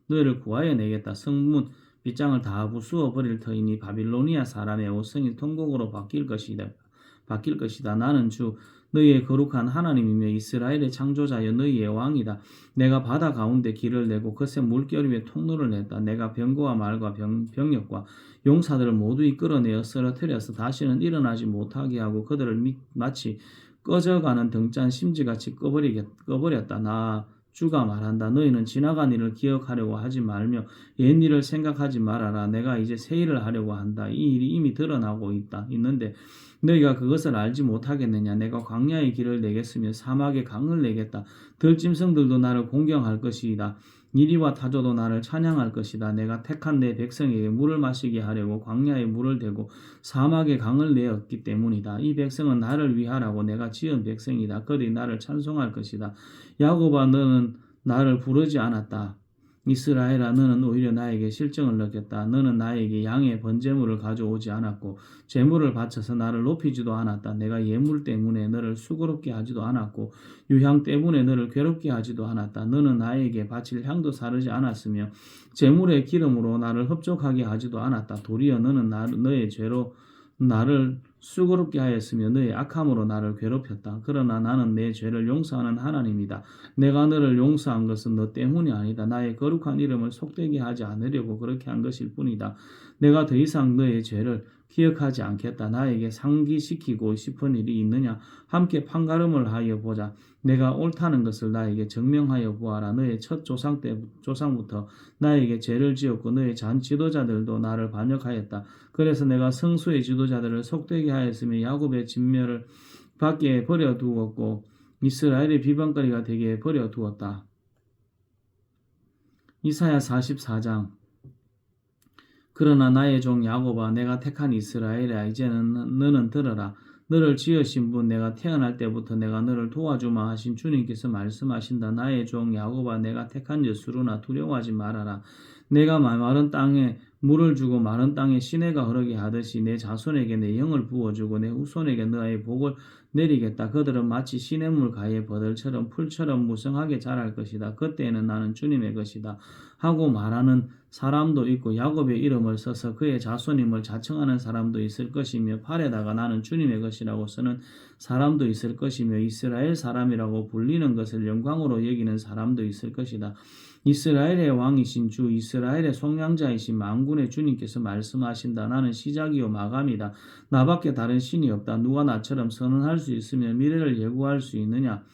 너희를 구하여 내겠다. 성문 빗장을 다 부수어 버릴 터이니 바빌로니아 사람의 오성이 통곡으로 바뀔 것이다. 나는 주 너희의 거룩한 하나님이며 이스라엘의 창조자여 너희의 왕이다. 내가 바다 가운데 길을 내고 그새 물결 위에 통로를 냈다. 내가 병거와 말과 병력과 용사들을 모두 이끌어내어 쓰러뜨려서 다시는 일어나지 못하게 하고 그들을 마치 꺼져가는 등잔 심지같이 꺼버렸다. 나 주가 말한다. 너희는 지나간 일을 기억하려고 하지 말며 옛 일을 생각하지 말아라. 내가 이제 새 일을 하려고 한다. 이 일이 이미 드러나고 있는데 너희가 그것을 알지 못하겠느냐? 내가 광야의 길을 내겠으며 사막의 강을 내겠다. 들짐승들도 나를 공경할 것이다. 이리와 타조도 나를 찬양할 것이다. 내가 택한 내 백성에게 물을 마시게 하려고 광야에 물을 대고 사막에 강을 내었기 때문이다. 이 백성은 나를 위하라고 내가 지은 백성이다. 그들이 나를 찬송할 것이다. 야곱아 너는 나를 부르지 않았다. 이스라엘아 너는 오히려 나에게 실정을 넣겠다. 너는 나에게 양의 번제물을 가져오지 않았고 제물을 바쳐서 나를 높이지도 않았다. 내가 예물 때문에 너를 수고롭게 하지도 않았고 유향 때문에 너를 괴롭게 하지도 않았다. 너는 나에게 바칠 향도 사르지 않았으며 제물의 기름으로 나를 흡족하게 하지도 않았다. 도리어 너는 너의 죄로 나를 수고롭게 하였으며 너의 악함으로 나를 괴롭혔다. 그러나 나는 내 죄를 용서하는 하나님이다. 내가 너를 용서한 것은 너 때문이 아니다. 나의 거룩한 이름을 속되게 하지 않으려고 그렇게 한 것일 뿐이다. 내가 더 이상 너의 죄를 기억하지 않겠다. 나에게 상기시키고 싶은 일이 있느냐? 함께 판가름을 하여 보자. 내가 옳다는 것을 나에게 증명하여 보아라. 너의 첫 조상부터 나에게 죄를 지었고 너의 잔 지도자들도 나를 반역하였다. 그래서 내가 성수의 지도자들을 속되게 하였으며 야곱의 진멸을 밖에 버려두었고 이스라엘의 비방거리가 되게 버려두었다. 이사야 44장 그러나 나의 종 야곱아 내가 택한 이스라엘아 이제는 너는 들어라. 너를 지으신 분 내가 태어날 때부터 내가 너를 도와주마 하신 주님께서 말씀하신다. 나의 종 야곱아 내가 택한 여수로나 두려워하지 말아라. 내가 마른 땅에 물을 주고 마른 땅에 시내가 흐르게 하듯이 내 자손에게 내 영을 부어주고 내 후손에게 너의 복을 내리겠다. 그들은 마치 시냇물 가의 버들처럼 풀처럼 무성하게 자랄 것이다. 그때에는 나는 주님의 것이다 하고 말하는 사람도 있고 야곱의 이름을 써서 그의 자손임을 자청하는 사람도 있을 것이며 팔에다가 나는 주님의 것이라고 쓰는 사람도 있을 것이며 이스라엘 사람이라고 불리는 것을 영광으로 여기는 사람도 있을 것이다. 이스라엘의 왕이신 주 이스라엘의 속량자이신 만군의 주님께서 말씀하신다. 나는 시작이요 마감이다. 나밖에 다른 신이 없다. 누가 나처럼 선언할 수 있으며 미래를 예고할 수 있느냐?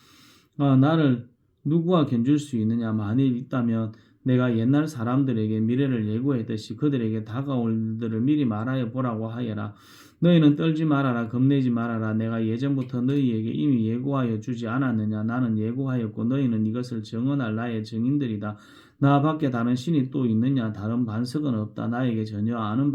나를 누구와 견줄 수 있느냐? 만일 있다면 내가 옛날 사람들에게 미래를 예고했듯이 그들에게 다가올 일들을 미리 말하여 보라고 하여라. 너희는 떨지 말아라. 겁내지 말아라. 내가 예전부터 너희에게 이미 예고하여 주지 않았느냐? 나는 예고하였고 너희는 이것을 증언할 나의 증인들이다. 나 밖에 다른 신이 또 있느냐? 다른 반석은 없다. 내가 전혀 아는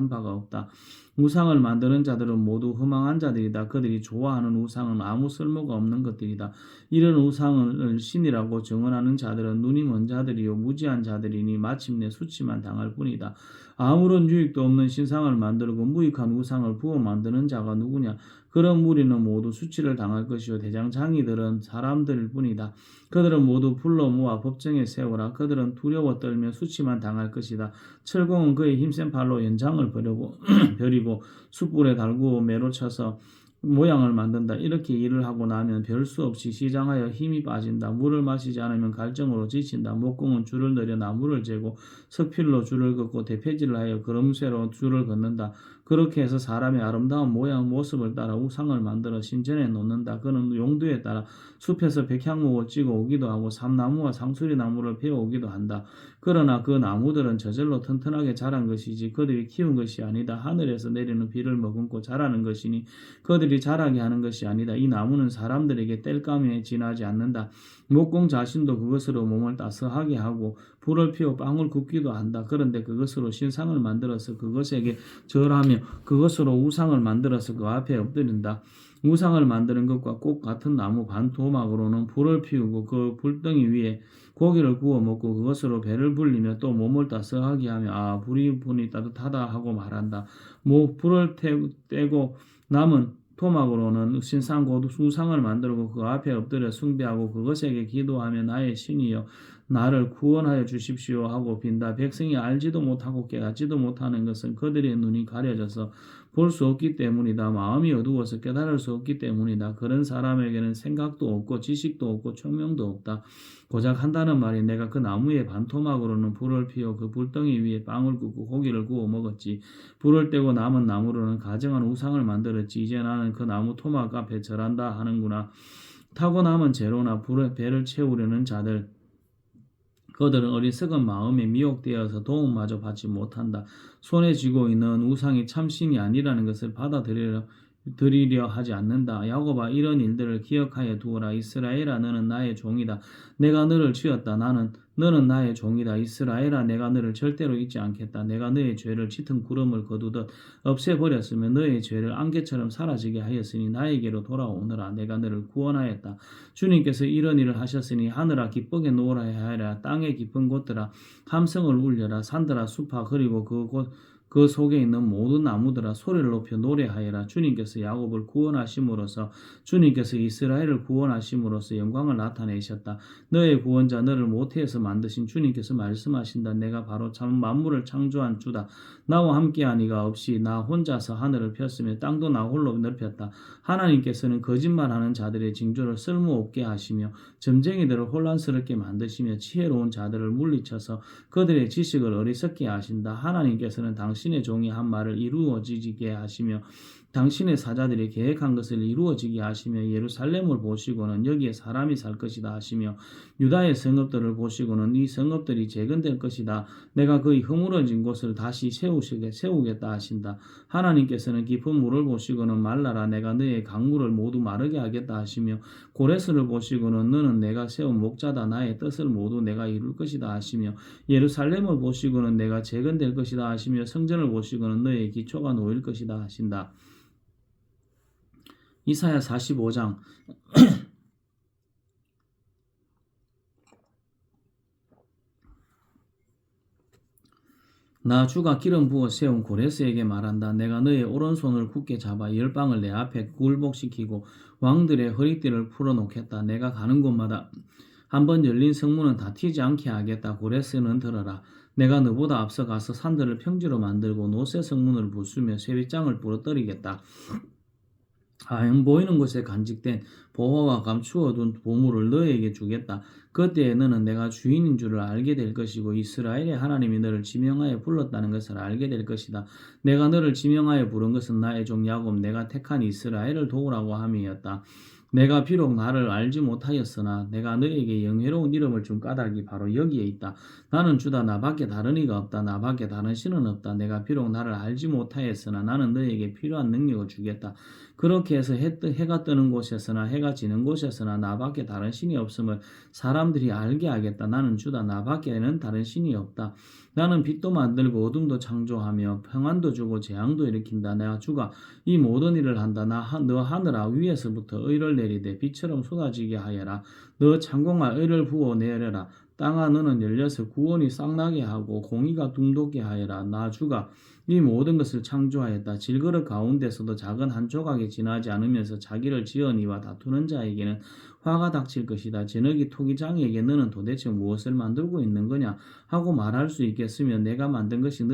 바가 없다. 우상을 만드는 자들은 모두 허망한 자들이다. 그들이 좋아하는 우상은 아무 쓸모가 없는 것들이다. 이런 우상을 신이라고 증언하는 자들은 눈이 먼 자들이요 무지한 자들이니 마침내 수치만 당할 뿐이다. 아무런 유익도 없는 신상을 만들고 무익한 우상을 부어 만드는 자가 누구냐? 그런 무리는 모두 수치를 당할 것이요 대장장이들은 사람들일 뿐이다. 그들은 모두 불러 모아 법정에 세우라. 그들은 두려워 떨며 수치만 당할 것이다. 철공은 그의 힘센 팔로 연장을 벼리고 숯불에 달고 매로 쳐서 모양을 만든다. 이렇게 일을 하고 나면 별 수 없이 시장하여 힘이 빠진다. 물을 마시지 않으면 갈증으로 지친다. 목공은 줄을 내려 나무를 재고 석필로 줄을 긋고 대패질을 하여 걸음쇠로 줄을 긋는다. 그렇게 해서 사람의 아름다운 모양 모습을 따라 우상을 만들어 신전에 놓는다. 그는 용도에 따라 숲에서 백향목을 찍어 오기도 하고 삼나무와 상수리 나무를 베어 오기도 한다. 그러나 그 나무들은 저절로 튼튼하게 자란 것이지 그들이 키운 것이 아니다. 하늘에서 내리는 비를 머금고 자라는 것이니 그들이 자라게 하는 것이 아니다. 이 나무는 사람들에게 땔감에 지나지 않는다. 목공 자신도 그것으로 몸을 따스하게 하고 불을 피워 빵을 굽기도 한다. 그런데 그것으로 신상을 만들어서 그것에게 절하며 그것으로 우상을 만들어서 그 앞에 엎드린다. 우상을 만드는 것과 꼭 같은 나무 반토막으로는 불을 피우고 그 불덩이 위에 고기를 구워 먹고 그것으로 배를 불리며 또 몸을 따스하게 하며 불이 따뜻하다 하고 말한다. 불을 떼고 남은 토막으로는 신상 곧 우상을 만들고 그 앞에 엎드려 숭배하고 그것에게 기도하며 나의 신이여 나를 구원하여 주십시오 하고 빈다. 백성이 알지도 못하고 깨닫지도 못하는 것은 그들의 눈이 가려져서 볼 수 없기 때문이다. 마음이 어두워서 깨달을 수 없기 때문이다. 그런 사람에게는 생각도 없고 지식도 없고 총명도 없다. 고작 한다는 말이 내가 그 나무의 반토막으로는 불을 피워 그 불덩이 위에 빵을 굽고 고기를 구워 먹었지. 불을 떼고 남은 나무로는 가정한 우상을 만들었지. 이제 나는 그 나무 토막 앞에 절한다 하는구나. 타고 남은 재료나 배를 채우려는 자들 그들은 어리석은 마음에 미혹되어서 도움마저 받지 못한다. 손에 쥐고 있는 우상이 참신이 아니라는 것을 받아들이려 하지 않는다. 야곱아 이런 일들을 기억하여 두어라. 이스라엘아 너는 나의 종이다. 내가 너를 지었다. 너는 나의 종이다. 이스라엘아 내가 너를 절대로 잊지 않겠다. 내가 너의 죄를 짙은 구름을 거두듯 없애버렸으며 너의 죄를 안개처럼 사라지게 하였으니 나에게로 돌아오너라. 내가 너를 구원하였다. 주님께서 이런 일을 하셨으니 하늘아 기쁘게 노으라 하여라. 땅의 깊은 곳들아 함성을 울려라. 산들아 숲아 그리고 그 속에 있는 모든 나무들아 소리를 높여 노래하여라. 주님께서 야곱을 구원하심으로써 주님께서 이스라엘을 구원하심으로써 영광을 나타내셨다. 너의 구원자 너를 모태에서 만드신 주님께서 말씀하신다. 내가 바로 참 만물을 창조한 주다. 나와 함께한 이가 없이 나 혼자서 하늘을 폈으며 땅도 나 홀로 넓혔다. 하나님께서는 거짓말하는 자들의 징조를 쓸모없게 하시며 점쟁이들을 혼란스럽게 만드시며 지혜로운 자들을 물리쳐서 그들의 지식을 어리석게 하신다. 하나님께서는 당신의 종이 한 말을 이루어지게 하시며 당신의 사자들이 계획한 것을 이루어지게 하시며 예루살렘을 보시고는 여기에 사람이 살 것이다 하시며 유다의 성읍들을 보시고는 이 성읍들이 재건될 것이다. 내가 그의 허물어진 곳을 다시 세우겠다 하신다. 하나님께서는 깊은 물을 보시고는 말라라. 내가 너의 강물을 모두 마르게 하겠다 하시며 고레스를 보시고는 너는 내가 세운 목자다. 나의 뜻을 모두 내가 이룰 것이다 하시며 예루살렘을 보시고는 내가 재건될 것이다 하시며 성전을 보시고는 너의 기초가 놓일 것이다 하신다. 이사야 45장 나 주가 기름 부어 세운 고레스에게 말한다. 내가 너의 오른손을 굳게 잡아 열방을 내 앞에 굴복시키고 왕들의 허리띠를 풀어놓겠다. 내가 가는 곳마다 한번 열린 성문은 닫히지 않게 하겠다. 고레스는 들어라. 내가 너보다 앞서 가서 산들을 평지로 만들고 노새 성문을 부수며 쇠빗장을 부러뜨리겠다. 보이는 곳에 간직된 보화와 감추어둔 보물을 너에게 주겠다. 그때에 너는 내가 주인인 줄을 알게 될 것이고 이스라엘의 하나님이 너를 지명하여 불렀다는 것을 알게 될 것이다. 내가 너를 지명하여 부른 것은 나의 종 야곱 내가 택한 이스라엘을 도우라고 함이었다. 내가 비록 나를 알지 못하였으나 내가 너에게 영예로운 이름을 준 까닭이 바로 여기에 있다. 나는 주다. 나밖에 다른 이가 없다. 나밖에 다른 신은 없다. 내가 비록 나를 알지 못하였으나 나는 너에게 필요한 능력을 주겠다. 그렇게 해서 해가 뜨는 곳에서나 해가 지는 곳에서나 나밖에 다른 신이 없음을 사람들이 알게 하겠다. 나는 주다. 나밖에는 다른 신이 없다. 나는 빛도 만들고 어둠도 창조하며 평안도 주고 재앙도 일으킨다. 내가 주가 이 모든 일을 한다. 너 하늘아 위에서부터 의를 내리되 빛처럼 쏟아지게 하여라. 너 창공아 의를 부어 내려라. 땅아 너는 열려서 구원이 싹나게 하고 공의가 둥돋게 하여라. 나 주가 이 모든 것을 창조하였다. 질그릇 가운데서도 작은 한 조각이 지나지 않으면서 자기를 지은 이와 다투는 자에게는 화가 닥칠 것이다. 저녁이 토기장에게 너는 도대체 무엇을 만들고 있는 거냐 하고 말할 수 있겠으며 내가 만든 것이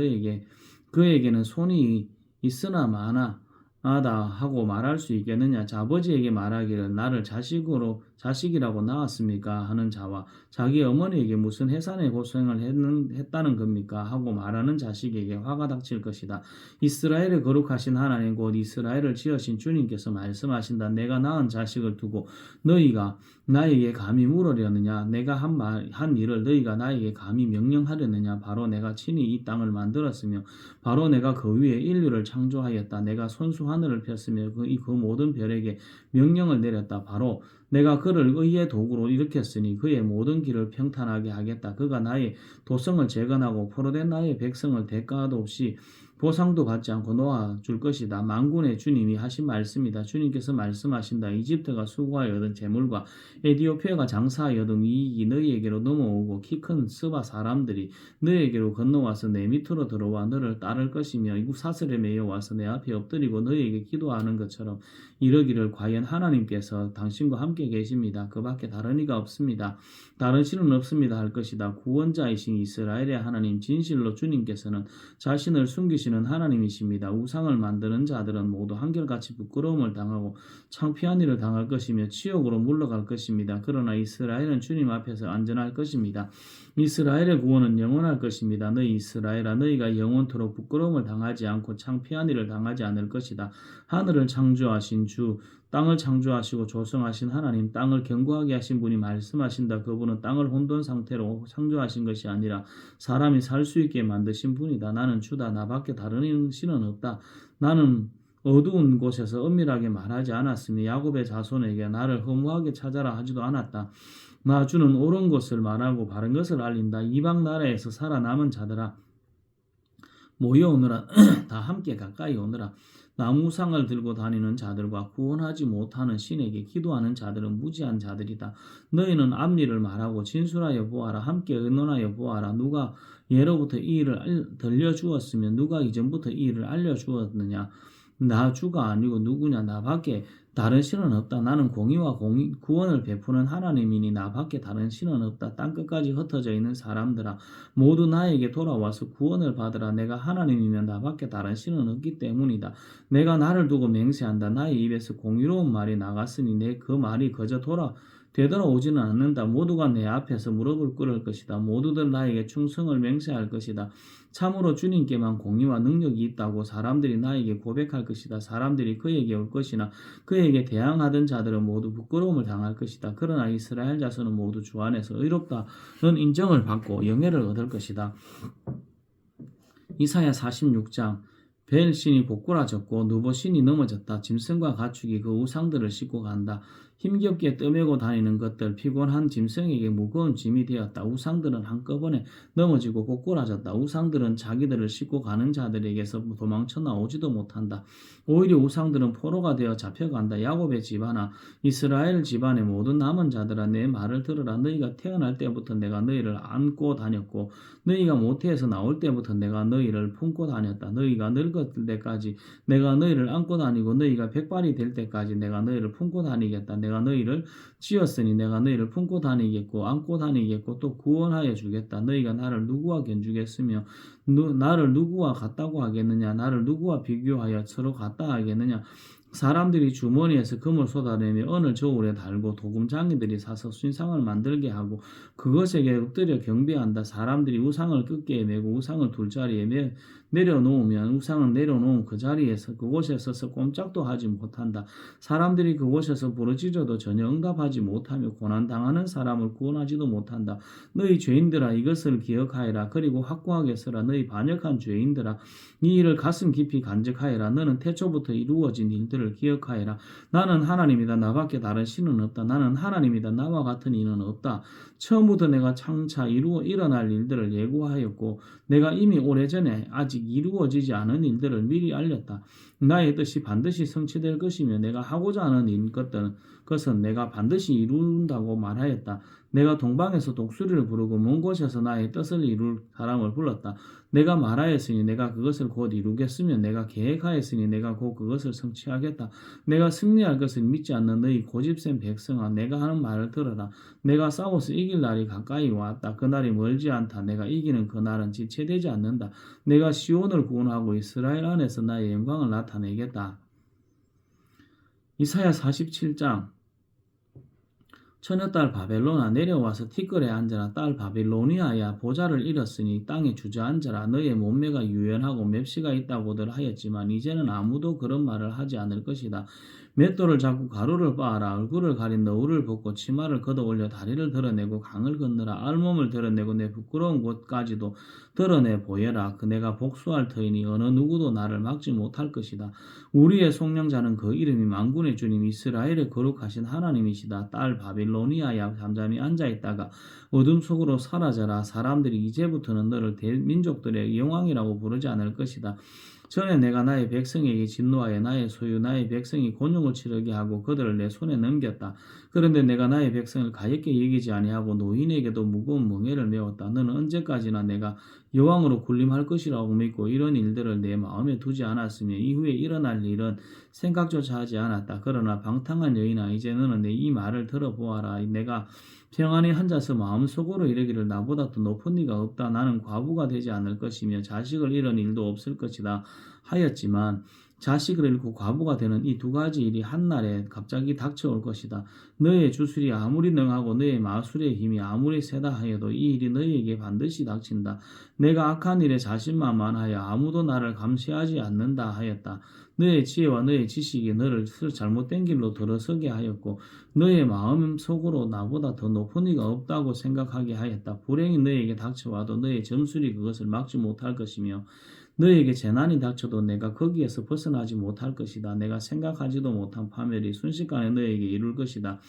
그에게는 손이 있으나 많아 아다 하고 말할 수 있겠느냐? 아버지에게 말하기를 나를 자식이라고 낳았습니까? 하는 자와 자기 어머니에게 무슨 해산의 고생을 했다는 겁니까? 하고 말하는 자식에게 화가 닥칠 것이다. 이스라엘의 거룩하신 하나님 곧 이스라엘을 지으신 주님께서 말씀하신다. 내가 낳은 자식을 두고 너희가 나에게 감히 물으려느냐? 내가 한 일을 너희가 나에게 감히 명령하려느냐? 바로 내가 친히 이 땅을 만들었으며 바로 내가 그 위에 인류를 창조하였다. 내가 손수 하늘을 폈으며 그 모든 별에게 명령을 내렸다. 바로 내가 그를 의의 도구로 일으켰으니 그의 모든 길을 평탄하게 하겠다. 그가 나의 도성을 재건하고 포로된 나의 백성을 대가도 없이 보상도 받지 않고 놓아줄 것이다. 만군의 주님이 하신 말씀이다. 주님께서 말씀하신다. 이집트가 수고하여 얻은 재물과 에디오피아가 장사하여 얻은 이익이 너희에게로 넘어오고 키 큰 스바 사람들이 너희에게로 건너와서 내 밑으로 들어와 너를 따를 것이며 이국 사슬에 매여 와서 내 앞에 엎드리고 너희에게 기도하는 것처럼 이러기를 과연 하나님께서 당신과 함께 계십니다. 그 밖에 다른 이가 없습니다. 다른 신은 없습니다 할 것이다. 구원자이신 이스라엘의 하나님 진실로 주님께서는 자신을 숨기시는 하나님이십니다. 우상을 만드는 자들은 모두 한결같이 부끄러움을 당하고 창피한 일을 당할 것이며 치욕으로 물러갈 것입니다. 그러나 이스라엘은 주님 앞에서 안전할 것입니다. 이스라엘의 구원은 영원할 것입니다. 너희 이스라엘아 너희가 영원토록 부끄러움을 당하지 않고 창피한 일을 당하지 않을 것이다. 하늘을 창조하신 주 땅을 창조하시고 조성하신 하나님 땅을 견고하게 하신 분이 말씀하신다. 그분은 땅을 혼돈 상태로 창조하신 것이 아니라 사람이 살 수 있게 만드신 분이다. 나는 주다. 나밖에 다른 신은 없다. 나는 어두운 곳에서 은밀하게 말하지 않았으며 야곱의 자손에게 나를 허무하게 찾아라 하지도 않았다. 나 주는 옳은 것을 말하고 바른 것을 알린다. 이방 나라에서 살아남은 자들아 모여오너라. 다 함께 가까이 오너라. 나무상을 들고 다니는 자들과 구원하지 못하는 신에게 기도하는 자들은 무지한 자들이다. 너희는 앞일을 말하고 진술하여 보아라. 함께 의논하여 보아라. 누가 예로부터 이 일을 들려주었으면 누가 이전부터 이 일을 알려주었느냐. 나 주가 아니고 누구냐. 나밖에 다른 신은 없다. 나는 공의와 구원을 베푸는 하나님이니 나밖에 다른 신은 없다. 땅끝까지 흩어져 있는 사람들아 모두 나에게 돌아와서 구원을 받으라. 내가 하나님이면 나밖에 다른 신은 없기 때문이다. 내가 나를 두고 맹세한다. 나의 입에서 공의로운 말이 나갔으니 내 그 말이 그저 되돌아오지는 않는다. 모두가 내 앞에서 무릎을 꿇을 것이다. 모두들 나에게 충성을 맹세할 것이다. 참으로 주님께만 공의와 능력이 있다고 사람들이 나에게 고백할 것이다. 사람들이 그에게 올 것이나 그에게 대항하던 자들은 모두 부끄러움을 당할 것이다. 그러나 이스라엘 자손은 모두 주 안에서 의롭다는 인정을 받고 영예를 얻을 것이다. 이사야 46장 벨 신이 고꾸라졌고 누보 신이 넘어졌다. 짐승과 가축이 그 우상들을 싣고 간다. 힘겹게 떠매고 다니는 것들 피곤한 짐승에게 무거운 짐이 되었다. 우상들은 한꺼번에 넘어지고 고꾸라졌다. 우상들은 자기들을 싣고 가는 자들에게서 도망쳐 나오지도 못한다. 오히려 우상들은 포로가 되어 잡혀간다. 야곱의 집안아 이스라엘 집안의 모든 남은 자들아 내 말을 들으라. 너희가 태어날 때부터 내가 너희를 안고 다녔고 너희가 모태에서 나올 때부터 내가 너희를 품고 다녔다. 너희가 늙었을 때까지 내가 너희를 안고 다니고 너희가 백발이 될 때까지 내가 너희를 품고 다니겠다. 내가 너희를 지었으니 내가 너희를 품고 다니겠고 안고 다니겠고 또 구원하여 주겠다. 너희가 나를 누구와 견주겠으며 나를 누구와 같다고 하겠느냐. 나를 누구와 비교하여 서로 같다 하겠느냐. 사람들이 주머니에서 금을 쏟아내며 언을 저울에 달고 도금장이들이 사서 신상을 만들게 하고 그것에게 엎드려 경배한다. 사람들이 우상을 끄게 메고 우상을 둘자리에 내려놓으면 우상은 내려놓은 그 자리에서 그곳에 서서 꼼짝도 하지 못한다. 사람들이 그곳에서 부르짖어도 전혀 응답하지 못하며 고난당하는 사람을 구원하지도 못한다. 너희 죄인들아 이것을 기억하여라. 그리고 확고하게 서라. 너희 반역한 죄인들아 이 일을 가슴 깊이 간직하여라. 너는 태초부터 이루어진 일들을 기억하여라. 나는 하나님이다. 나밖에 다른 신은 없다. 나는 하나님이다. 나와 같은 이는 없다. 처음부터 내가 장차 일어날 일들을 예고하였고 내가 이미 오래전에 아직 이루어지지 않은 일들을 미리 알렸다. 나의 뜻이 반드시 성취될 것이며 내가 하고자 하는 것은 내가 반드시 이룬다고 말하였다. 내가 동방에서 독수리를 부르고 먼 곳에서 나의 뜻을 이룰 사람을 불렀다. 내가 말하였으니 내가 그것을 곧 이루겠으며 내가 계획하였으니 내가 곧 그것을 성취하겠다. 내가 승리할 것을 믿지 않는 너희 고집센 백성아 내가 하는 말을 들어라. 내가 싸워서 이길 날이 가까이 왔다. 그날이 멀지 않다. 내가 이기는 그날은 지체되지 않는다. 내가 시온을 구원하고 이스라엘 안에서 나의 영광을 나타내겠다. 이사야 47장 처녀딸 바벨론아 내려와서 티끌에 앉아라. 딸 바빌로니아야 보좌를 잃었으니 땅에 주저앉아라. 너의 몸매가 유연하고 맵시가 있다고들 하였지만 이제는 아무도 그런 말을 하지 않을 것이다. 맷돌을 잡고 가루를 빻아라. 얼굴을 가린 너울을 벗고 치마를 걷어 올려 다리를 드러내고 강을 건너라. 알몸을 드러내고 내 부끄러운 곳까지도 드러내 보여라. 내가 복수할 터이니 어느 누구도 나를 막지 못할 것이다. 우리의 속량자는 그 이름이 만군의 주님 이스라엘의 거룩하신 하나님이시다. 딸 바빌로니아야 잠잠히 앉아있다가 어둠 속으로 사라져라. 사람들이 이제부터는 너를 대민족들의 영왕이라고 부르지 않을 것이다. 전에 내가 나의 백성에게 진노하여 나의 소유 나의 백성이 곤욕을 치르게 하고 그들을 내 손에 넘겼다. 그런데 내가 나의 백성을 가엾게 여기지 아니하고 노인에게도 무거운 멍에를 메웠다. 너는 언제까지나 내가 여왕으로 군림할 것이라고 믿고 이런 일들을 내 마음에 두지 않았으며 이후에 일어날 일은 생각조차 하지 않았다. 그러나 방탕한 여인아 이제 너는 내 이 말을 들어보아라. 내가 평안히 앉아서 마음속으로 이르기를 나보다 더 높은 이가 없다. 나는 과부가 되지 않을 것이며 자식을 잃은 일도 없을 것이다 하였지만 자식을 잃고 과부가 되는 이 두 가지 일이 한날에 갑자기 닥쳐올 것이다. 너의 주술이 아무리 능하고 너의 마술의 힘이 아무리 세다 하여도 이 일이 너에게 반드시 닥친다. 내가 악한 일에 자신만만하여 아무도 나를 감시하지 않는다 하였다. 너의 지혜와 너의 지식이 너를 잘못된 길로 들어서게 하였고 너의 마음 속으로 나보다 더 높은 이가 없다고 생각하게 하였다. 불행이 너에게 닥쳐와도 너의 점술이 그것을 막지 못할 것이며 너에게 재난이 닥쳐도 내가 거기에서 벗어나지 못할 것이다. 내가 생각하지도 못한 파멸이 순식간에 너에게 이룰 것이다.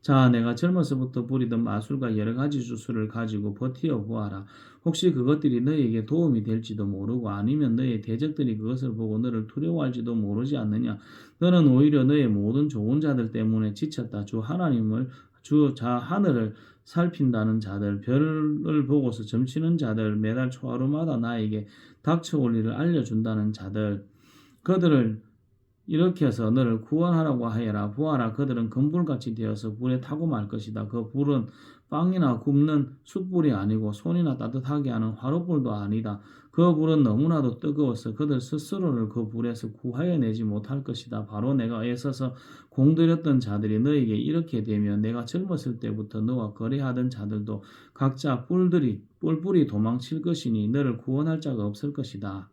자, 내가 젊어서부터 부리던 마술과 여러 가지 주술을 가지고 버티어 보아라. 혹시 그것들이 너에게 도움이 될지도 모르고 아니면 너의 대적들이 그것을 보고 너를 두려워할지도 모르지 않느냐. 너는 오히려 너의 모든 좋은 자들 때문에 지쳤다. 하늘을 살핀다는 자들, 별을 보고서 점치는 자들, 매달 초하루마다 나에게 닥쳐올 일을 알려준다는 자들, 그들을 일으켜서 너를 구원하라고 하여라. 보아라, 그들은 금불같이 되어서 불에 타고 말 것이다. 그 불은 빵이나 굽는 숯불이 아니고 손이나 따뜻하게 하는 화롯불도 아니다. 그 불은 너무나도 뜨거워서 그들 스스로를 그 불에서 구하여내지 못할 것이다. 바로 내가 애써서 공들였던 자들이 너에게 이렇게 되면 내가 젊었을 때부터 너와 거래하던 자들도 각자 뿔뿔이 도망칠 것이니 너를 구원할 자가 없을 것이다.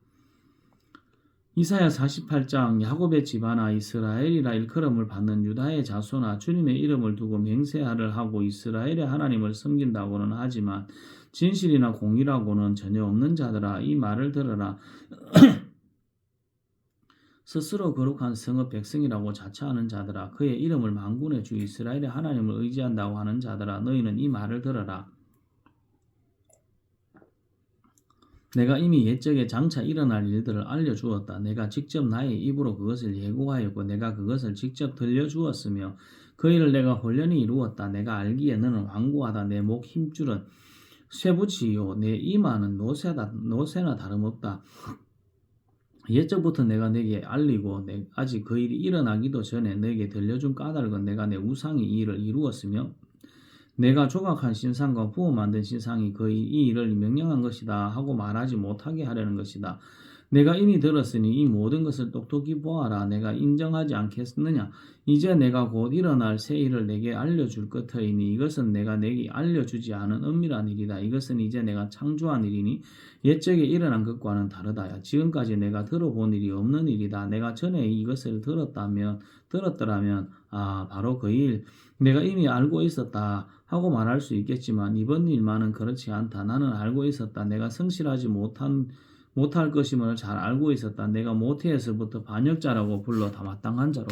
이사야 48장 야곱의 집안아 이스라엘이라 일컬음을 받는 유다의 자손아 주님의 이름을 두고 맹세하를 하고 이스라엘의 하나님을 섬긴다고는 하지만 진실이나 공의라고는 전혀 없는 자들아 이 말을 들어라. 스스로 거룩한 성읍 백성이라고 자처하는 자들아 그의 이름을 만군의 주 이스라엘의 하나님을 의지한다고 하는 자들아 너희는 이 말을 들어라. 내가 이미 옛적에 장차 일어날 일들을 알려주었다. 내가 직접 나의 입으로 그것을 예고하였고 내가 그것을 직접 들려주었으며 그 일을 내가 홀연히 이루었다. 내가 알기에 너는 완고하다. 내 목 힘줄은 쇠붙이요 내 이마는 노새나 다름없다. 옛적부터 내가 내게 알리고 아직 그 일이 일어나기도 전에 내게 들려준 까닭은 내가 내 우상이 이 일을 이루었으며 내가 조각한 신상과 부어 만든 신상이 이 일을 명령한 것이다 하고 말하지 못하게 하려는 것이다. 내가 이미 들었으니 이 모든 것을 똑똑히 보아라. 내가 인정하지 않겠느냐. 이제 내가 곧 일어날 새 일을 내게 알려줄 것이니 이것은 내가 내게 알려주지 않은 은밀한 일이다. 이것은 이제 내가 창조한 일이니 옛적에 일어난 것과는 다르다. 지금까지 내가 들어본 일이 없는 일이다. 내가 전에 이것을 들었더라면 바로 그 일 내가 이미 알고 있었다 하고 말할 수 있겠지만 이번 일만은 그렇지 않다. 나는 알고 있었다. 내가 성실하지 못할 것임을 잘 알고 있었다. 내가 모태에서부터 반역자라고 불러 다 마땅한 자로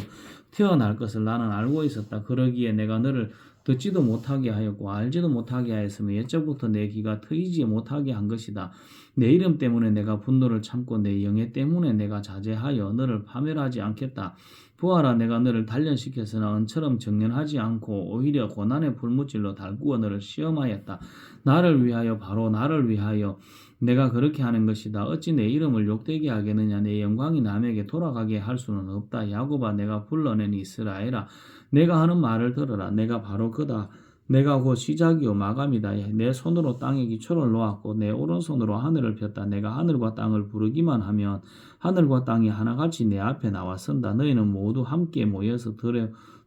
태어날 것을 나는 알고 있었다. 그러기에 내가 너를 듣지도 못하게 하였고 알지도 못하게 하였으며 옛적부터 내 귀가 트이지 못하게 한 것이다. 내 이름 때문에 내가 분노를 참고 내 영예 때문에 내가 자제하여 너를 파멸하지 않겠다. 보아라 내가 너를 단련시켰으나 은처럼 정련하지 않고 오히려 고난의 불무질로 달구어 너를 시험하였다. 나를 위하여 바로 나를 위하여 내가 그렇게 하는 것이다. 어찌 내 이름을 욕되게 하겠느냐. 내 영광이 남에게 돌아가게 할 수는 없다. 야곱아 내가 불러낸 이스라엘아 내가 하는 말을 들어라. 내가 바로 그다. 내가 곧 시작이요 마감이다. 내 손으로 땅에 기초를 놓았고 내 오른손으로 하늘을 폈다. 내가 하늘과 땅을 부르기만 하면 하늘과 땅이 하나같이 내 앞에 나와 선다. 너희는 모두 함께 모여서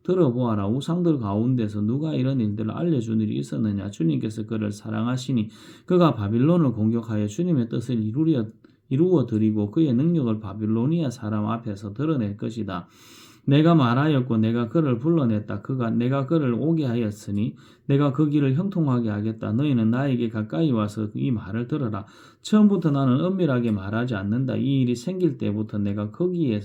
들어보아라. 우상들 가운데서 누가 이런 일들을 알려준 일이 있었느냐. 주님께서 그를 사랑하시니 그가 바빌론을 공격하여 주님의 뜻을 이루어 드리고 그의 능력을 바빌로니아 사람 앞에서 드러낼 것이다. 내가 말하였고 내가 그를 불러냈다. 내가 그를 오게 하였으니 내가 그 길을 형통하게 하겠다. 너희는 나에게 가까이 와서 이 말을 들어라. 처음부터 나는 은밀하게 말하지 않는다. 이 일이 생길 때부터 내가 거기에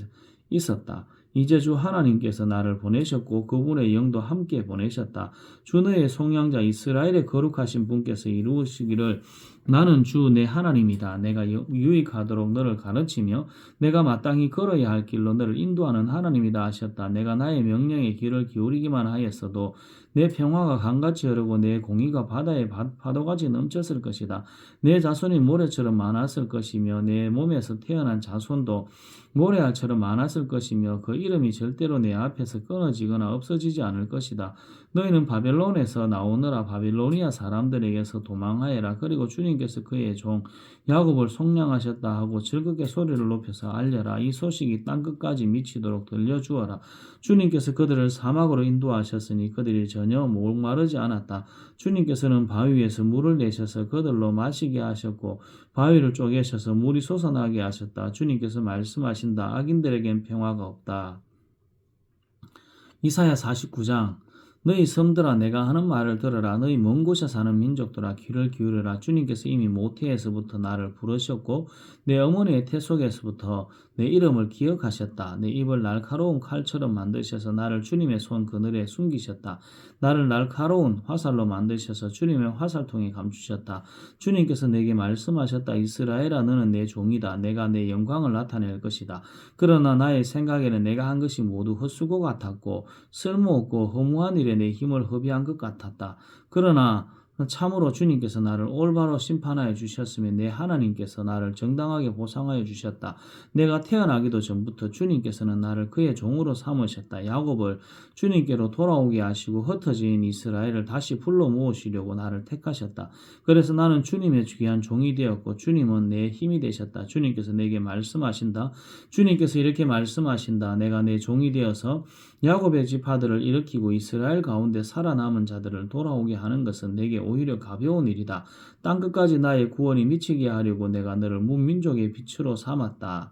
있었다. 이제 주 하나님께서 나를 보내셨고 그분의 영도 함께 보내셨다. 주 너의 속량자 이스라엘의 거룩하신 분께서 이루시기를 나는 주 내 하나님이다. 내가 유익하도록 너를 가르치며 내가 마땅히 걸어야 할 길로 너를 인도하는 하나님이다 하셨다. 내가 나의 명령에 귀를 기울이기만 하였어도 내 평화가 강같이 흐르고 내 공의가 바다의 파도같이 넘쳤을 것이다. 내 자손이 모래처럼 많았을 것이며 내 몸에서 태어난 자손도 모래알처럼 많았을 것이며 그 이름이 절대로 내 앞에서 끊어지거나 없어지지 않을 것이다. 너희는 바벨론에서 나오느라 바빌로니아 사람들에게서 도망하여라. 그리고 주님께서 그의 종 야곱을 속량하셨다 하고 즐겁게 소리를 높여서 알려라. 이 소식이 땅끝까지 미치도록 들려주어라. 주님께서 그들을 사막으로 인도하셨으니 그들이 전혀 목마르지 않았다. 주님께서는 바위에서 물을 내셔서 그들로 마시게 하셨고 바위를 쪼개셔서 물이 솟아나게 하셨다. 주님께서 말씀하신다. 악인들에겐 평화가 없다. 이사야 49장 너희 섬들아 내가 하는 말을 들으라. 너희 먼 곳에 사는 민족들아 귀를 기울여라. 주님께서 이미 모태에서부터 나를 부르셨고 내 어머니의 태 속에서부터 내 이름을 기억하셨다. 내 입을 날카로운 칼처럼 만드셔서 나를 주님의 손 그늘에 숨기셨다. 나를 날카로운 화살로 만드셔서 주님의 화살통에 감추셨다. 주님께서 내게 말씀하셨다. 이스라엘아 너는 내 종이다. 내가 내 영광을 나타낼 것이다. 그러나 나의 생각에는 내가 한 것이 모두 헛수고 같았고 쓸모없고 허무한 일에 내 힘을 허비한 것 같았다. 그러나 참으로 주님께서 나를 올바로 심판하여 주셨으며 내 하나님께서 나를 정당하게 보상하여 주셨다. 내가 태어나기도 전부터 주님께서는 나를 그의 종으로 삼으셨다. 야곱을 주님께로 돌아오게 하시고 흩어진 이스라엘을 다시 불러 모으시려고 나를 택하셨다. 그래서 나는 주님의 귀한 종이 되었고 주님은 내 힘이 되셨다. 주님께서 내게 말씀하신다. 주님께서 이렇게 말씀하신다. 내가 내 종이 되어서 야곱의 지파들을 일으키고 이스라엘 가운데 살아남은 자들을 돌아오게 하는 것은 내게 오히려 가벼운 일이다. 땅끝까지 나의 구원이 미치게 하려고 내가 너를 문민족의 빛으로 삼았다.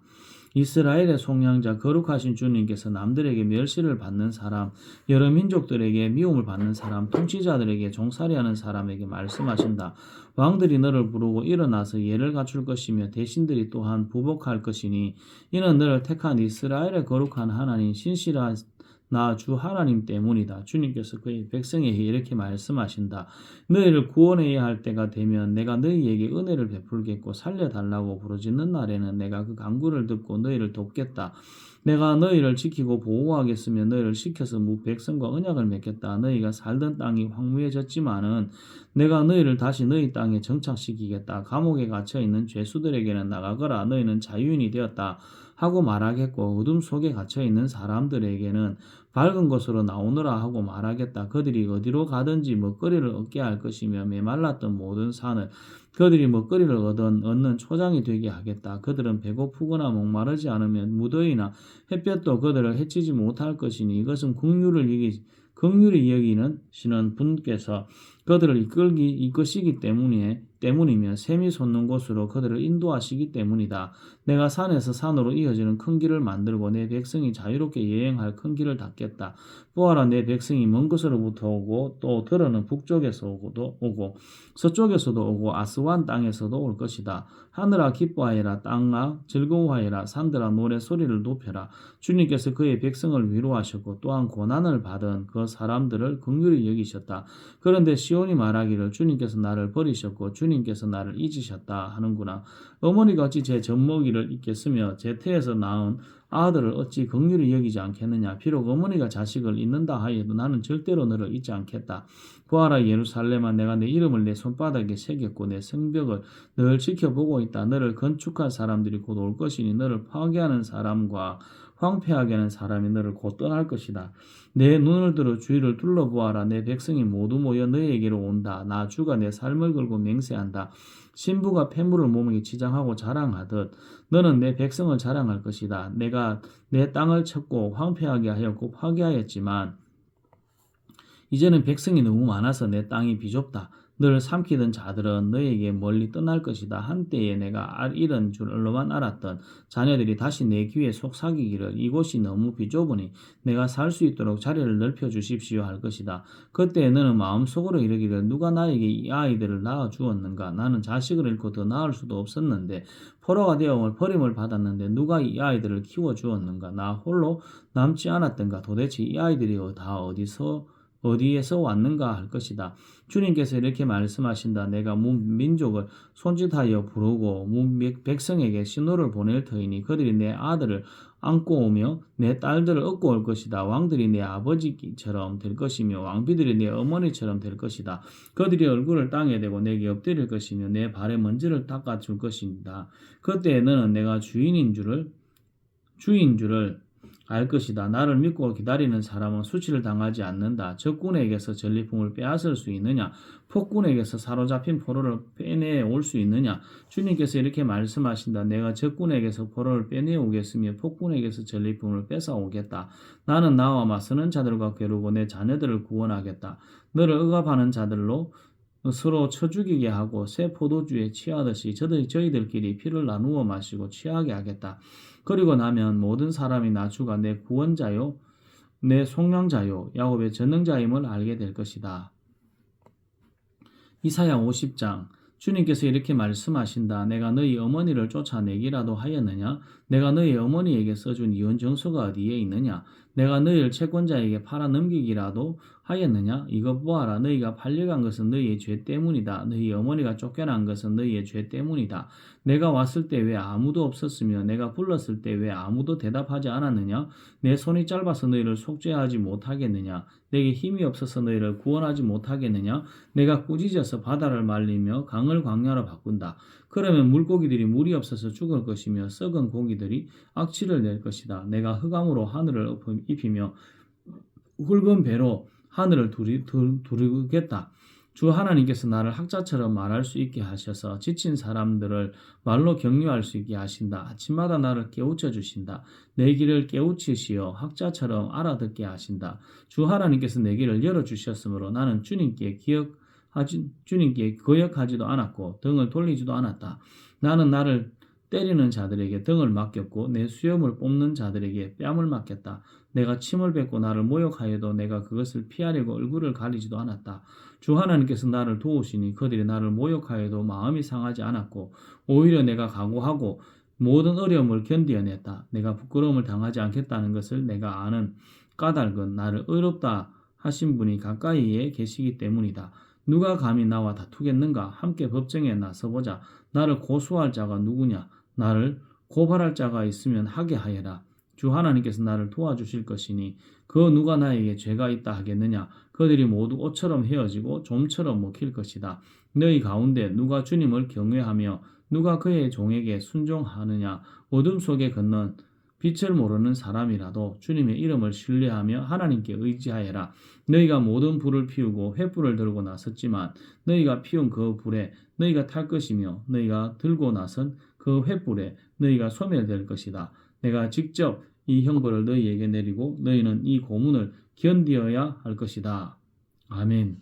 이스라엘의 속량자 거룩하신 주님께서 남들에게 멸시를 받는 사람, 여러 민족들에게 미움을 받는 사람, 통치자들에게 종살이하는 사람에게 말씀하신다. 왕들이 너를 부르고 일어나서 예를 갖출 것이며 대신들이 또한 부복할 것이니 이는 너를 택한 이스라엘의 거룩한 하나님 신실한 나 주 하나님 때문이다. 주님께서 그의 백성에게 이렇게 말씀하신다. 너희를 구원해야 할 때가 되면 내가 너희에게 은혜를 베풀겠고 살려달라고 부르짖는 날에는 내가 그 간구를 듣고 너희를 돕겠다. 내가 너희를 지키고 보호하겠으며 너희를 시켜서 백성과 언약을 맺겠다. 너희가 살던 땅이 황무해졌지만은 내가 너희를 다시 너희 땅에 정착시키겠다. 감옥에 갇혀있는 죄수들에게는 나가거라. 너희는 자유인이 되었다. 하고 말하겠고 어둠 속에 갇혀있는 사람들에게는 밝은 곳으로 나오너라 하고 말하겠다. 그들이 어디로 가든지 먹거리를 얻게 할 것이며 메말랐던 모든 산을 그들이 먹거리를 얻는 초장이 되게 하겠다. 그들은 배고프거나 목마르지 않으면 무더위나 햇볕도 그들을 해치지 못할 것이니 이것은 긍휼히 여기시는 분께서 그들을 이끄시기 때문이며 샘이 솟는 곳으로 그들을 인도하시기 때문이다. 내가 산에서 산으로 이어지는 큰 길을 만들고 내 백성이 자유롭게 여행할 큰 길을 닦겠다. 보아라 내 백성이 먼 곳으로부터 오고 또 들어는 북쪽에서 오고 서쪽에서도 오고 아스완 땅에서도 올 것이다. 하늘아 기뻐하여라. 땅아 즐거워하여라. 산들아 노래 소리를 높여라. 주님께서 그의 백성을 위로하셨고 또한 고난을 받은 그 사람들을 긍휼히 여기셨다. 그런데 시온이 말하기를 주님께서 나를 버리셨고 주님께서 나를 잊으셨다 하는구나. 어머니가 어찌 제 젖먹이를 잊겠으며 제 태에서 낳은 아들을 어찌 긍휼히 여기지 않겠느냐. 비록 어머니가 자식을 잊는다 하여도 나는 절대로 너를 잊지 않겠다. 보아라 예루살렘아 내가 내 이름을 내 손바닥에 새겼고 내 성벽을 늘 지켜보고 있다. 너를 건축할 사람들이 곧 올 것이니 너를 파괴하는 사람과 황폐하게 하는 사람이 너를 곧 떠날 것이다. 내 눈을 들어 주위를 둘러보아라. 내 백성이 모두 모여 너희에게로 온다. 나 주가 내 삶을 걸고 맹세한다. 신부가 폐물을 몸에 치장하고 자랑하듯 너는 내 백성을 자랑할 것이다. 내가 내 땅을 쳤고 황폐하게 하였고 파괴하였지만 이제는 백성이 너무 많아서 내 땅이 비좁다. 너를 삼키던 자들은 너에게 멀리 떠날 것이다. 한때에 내가 이런 줄로만 알았던 자녀들이 다시 내 귀에 속삭이기를 이곳이 너무 비좁으니 내가 살 수 있도록 자리를 넓혀 주십시오 할 것이다. 그때 너는 마음속으로 이르기를 누가 나에게 이 아이들을 낳아 주었는가? 나는 자식을 잃고 더 낳을 수도 없었는데 포로가 되어 버림을 받았는데 누가 이 아이들을 키워 주었는가? 나 홀로 남지 않았던가? 도대체 이 아이들이 다 어디에서 왔는가 할 것이다. 주님께서 이렇게 말씀하신다. 내가 민족을 손짓하여 부르고 백성에게 신호를 보낼 터이니 그들이 내 아들을 안고 오며 내 딸들을 얻고 올 것이다. 왕들이 내 아버지처럼 될 것이며 왕비들이 내 어머니처럼 될 것이다. 그들이 얼굴을 땅에 대고 내게 엎드릴 것이며 내 발에 먼지를 닦아줄 것입니다. 그때 너는 내가 주인 줄을 알 것이다. 나를 믿고 기다리는 사람은 수치를 당하지 않는다. 적군에게서 전리품을 빼앗을 수 있느냐? 폭군에게서 사로잡힌 포로를 빼내 올 수 있느냐? 주님께서 이렇게 말씀하신다. 내가 적군에게서 포로를 빼내 오겠으며 폭군에게서 전리품을 뺏어 오겠다. 나는 나와 맞서는 자들과 겨루고 내 자녀들을 구원하겠다. 너를 억압하는 자들로 서로 쳐 죽이게 하고 새 포도주에 취하듯이 저희들끼리 피를 나누어 마시고 취하게 하겠다. 그리고 나면 모든 사람이 나 주가 내 구원자요 내 속량자요 야곱의 전능자임을 알게 될 것이다. 이사야 50장 주님께서 이렇게 말씀하신다. 내가 너희 어머니를 쫓아내기라도 하였느냐? 내가 너희 어머니에게 써준 이혼 정서가 어디에 있느냐? 내가 너희를 채권자에게 팔아 넘기기라도 하였느냐? 이거 보아라. 너희가 팔려간 것은 너희의 죄 때문이다. 너희 어머니가 쫓겨난 것은 너희의 죄 때문이다. 내가 왔을 때 왜 아무도 없었으며 내가 불렀을 때 왜 아무도 대답하지 않았느냐? 내 손이 짧아서 너희를 속죄하지 못하겠느냐? 내게 힘이 없어서 너희를 구원하지 못하겠느냐? 내가 꾸짖어서 바다를 말리며 강을 광야로 바꾼다. 그러면 물고기들이 물이 없어서 죽을 것이며 썩은 고기들이 악취를 낼 것이다. 내가 흑암으로 하늘을 입히며 굵은 배로 하늘을 두르겠다. 주 하나님께서 나를 학자처럼 말할 수 있게 하셔서 지친 사람들을 말로 격려할 수 있게 하신다. 아침마다 나를 깨우쳐 주신다. 내 길을 깨우치시어 학자처럼 알아듣게 하신다. 주 하나님께서 내 길을 열어주셨으므로 나는 주님께 거역하지도 않았고 등을 돌리지도 않았다. 나는 나를 때리는 자들에게 등을 맡겼고 내 수염을 뽑는 자들에게 뺨을 맡겼다. 내가 침을 뱉고 나를 모욕하여도 내가 그것을 피하려고 얼굴을 가리지도 않았다. 주 하나님께서 나를 도우시니 그들이 나를 모욕하여도 마음이 상하지 않았고 오히려 내가 각오하고 모든 어려움을 견디어냈다. 내가 부끄러움을 당하지 않겠다는 것을 내가 아는 까닭은 나를 의롭다 하신 분이 가까이에 계시기 때문이다. 누가 감히 나와 다투겠는가? 함께 법정에 나서보자. 나를 고소할 자가 누구냐? 나를 고발할 자가 있으면 하게 하여라. 주 하나님께서 나를 도와주실 것이니 그 누가 나에게 죄가 있다 하겠느냐? 그들이 모두 옷처럼 헤어지고 좀처럼 먹힐 것이다. 너희 가운데 누가 주님을 경외하며 누가 그의 종에게 순종하느냐? 어둠 속에 걷는 빛을 모르는 사람이라도 주님의 이름을 신뢰하며 하나님께 의지하여라. 너희가 모든 불을 피우고 횃불을 들고 나섰지만 너희가 피운 그 불에 너희가 탈 것이며 너희가 들고 나선 그 횃불에 너희가 소멸될 것이다. 내가 직접 이 형벌을 너희에게 내리고 너희는 이 고문을 견디어야 할 것이다. 아멘.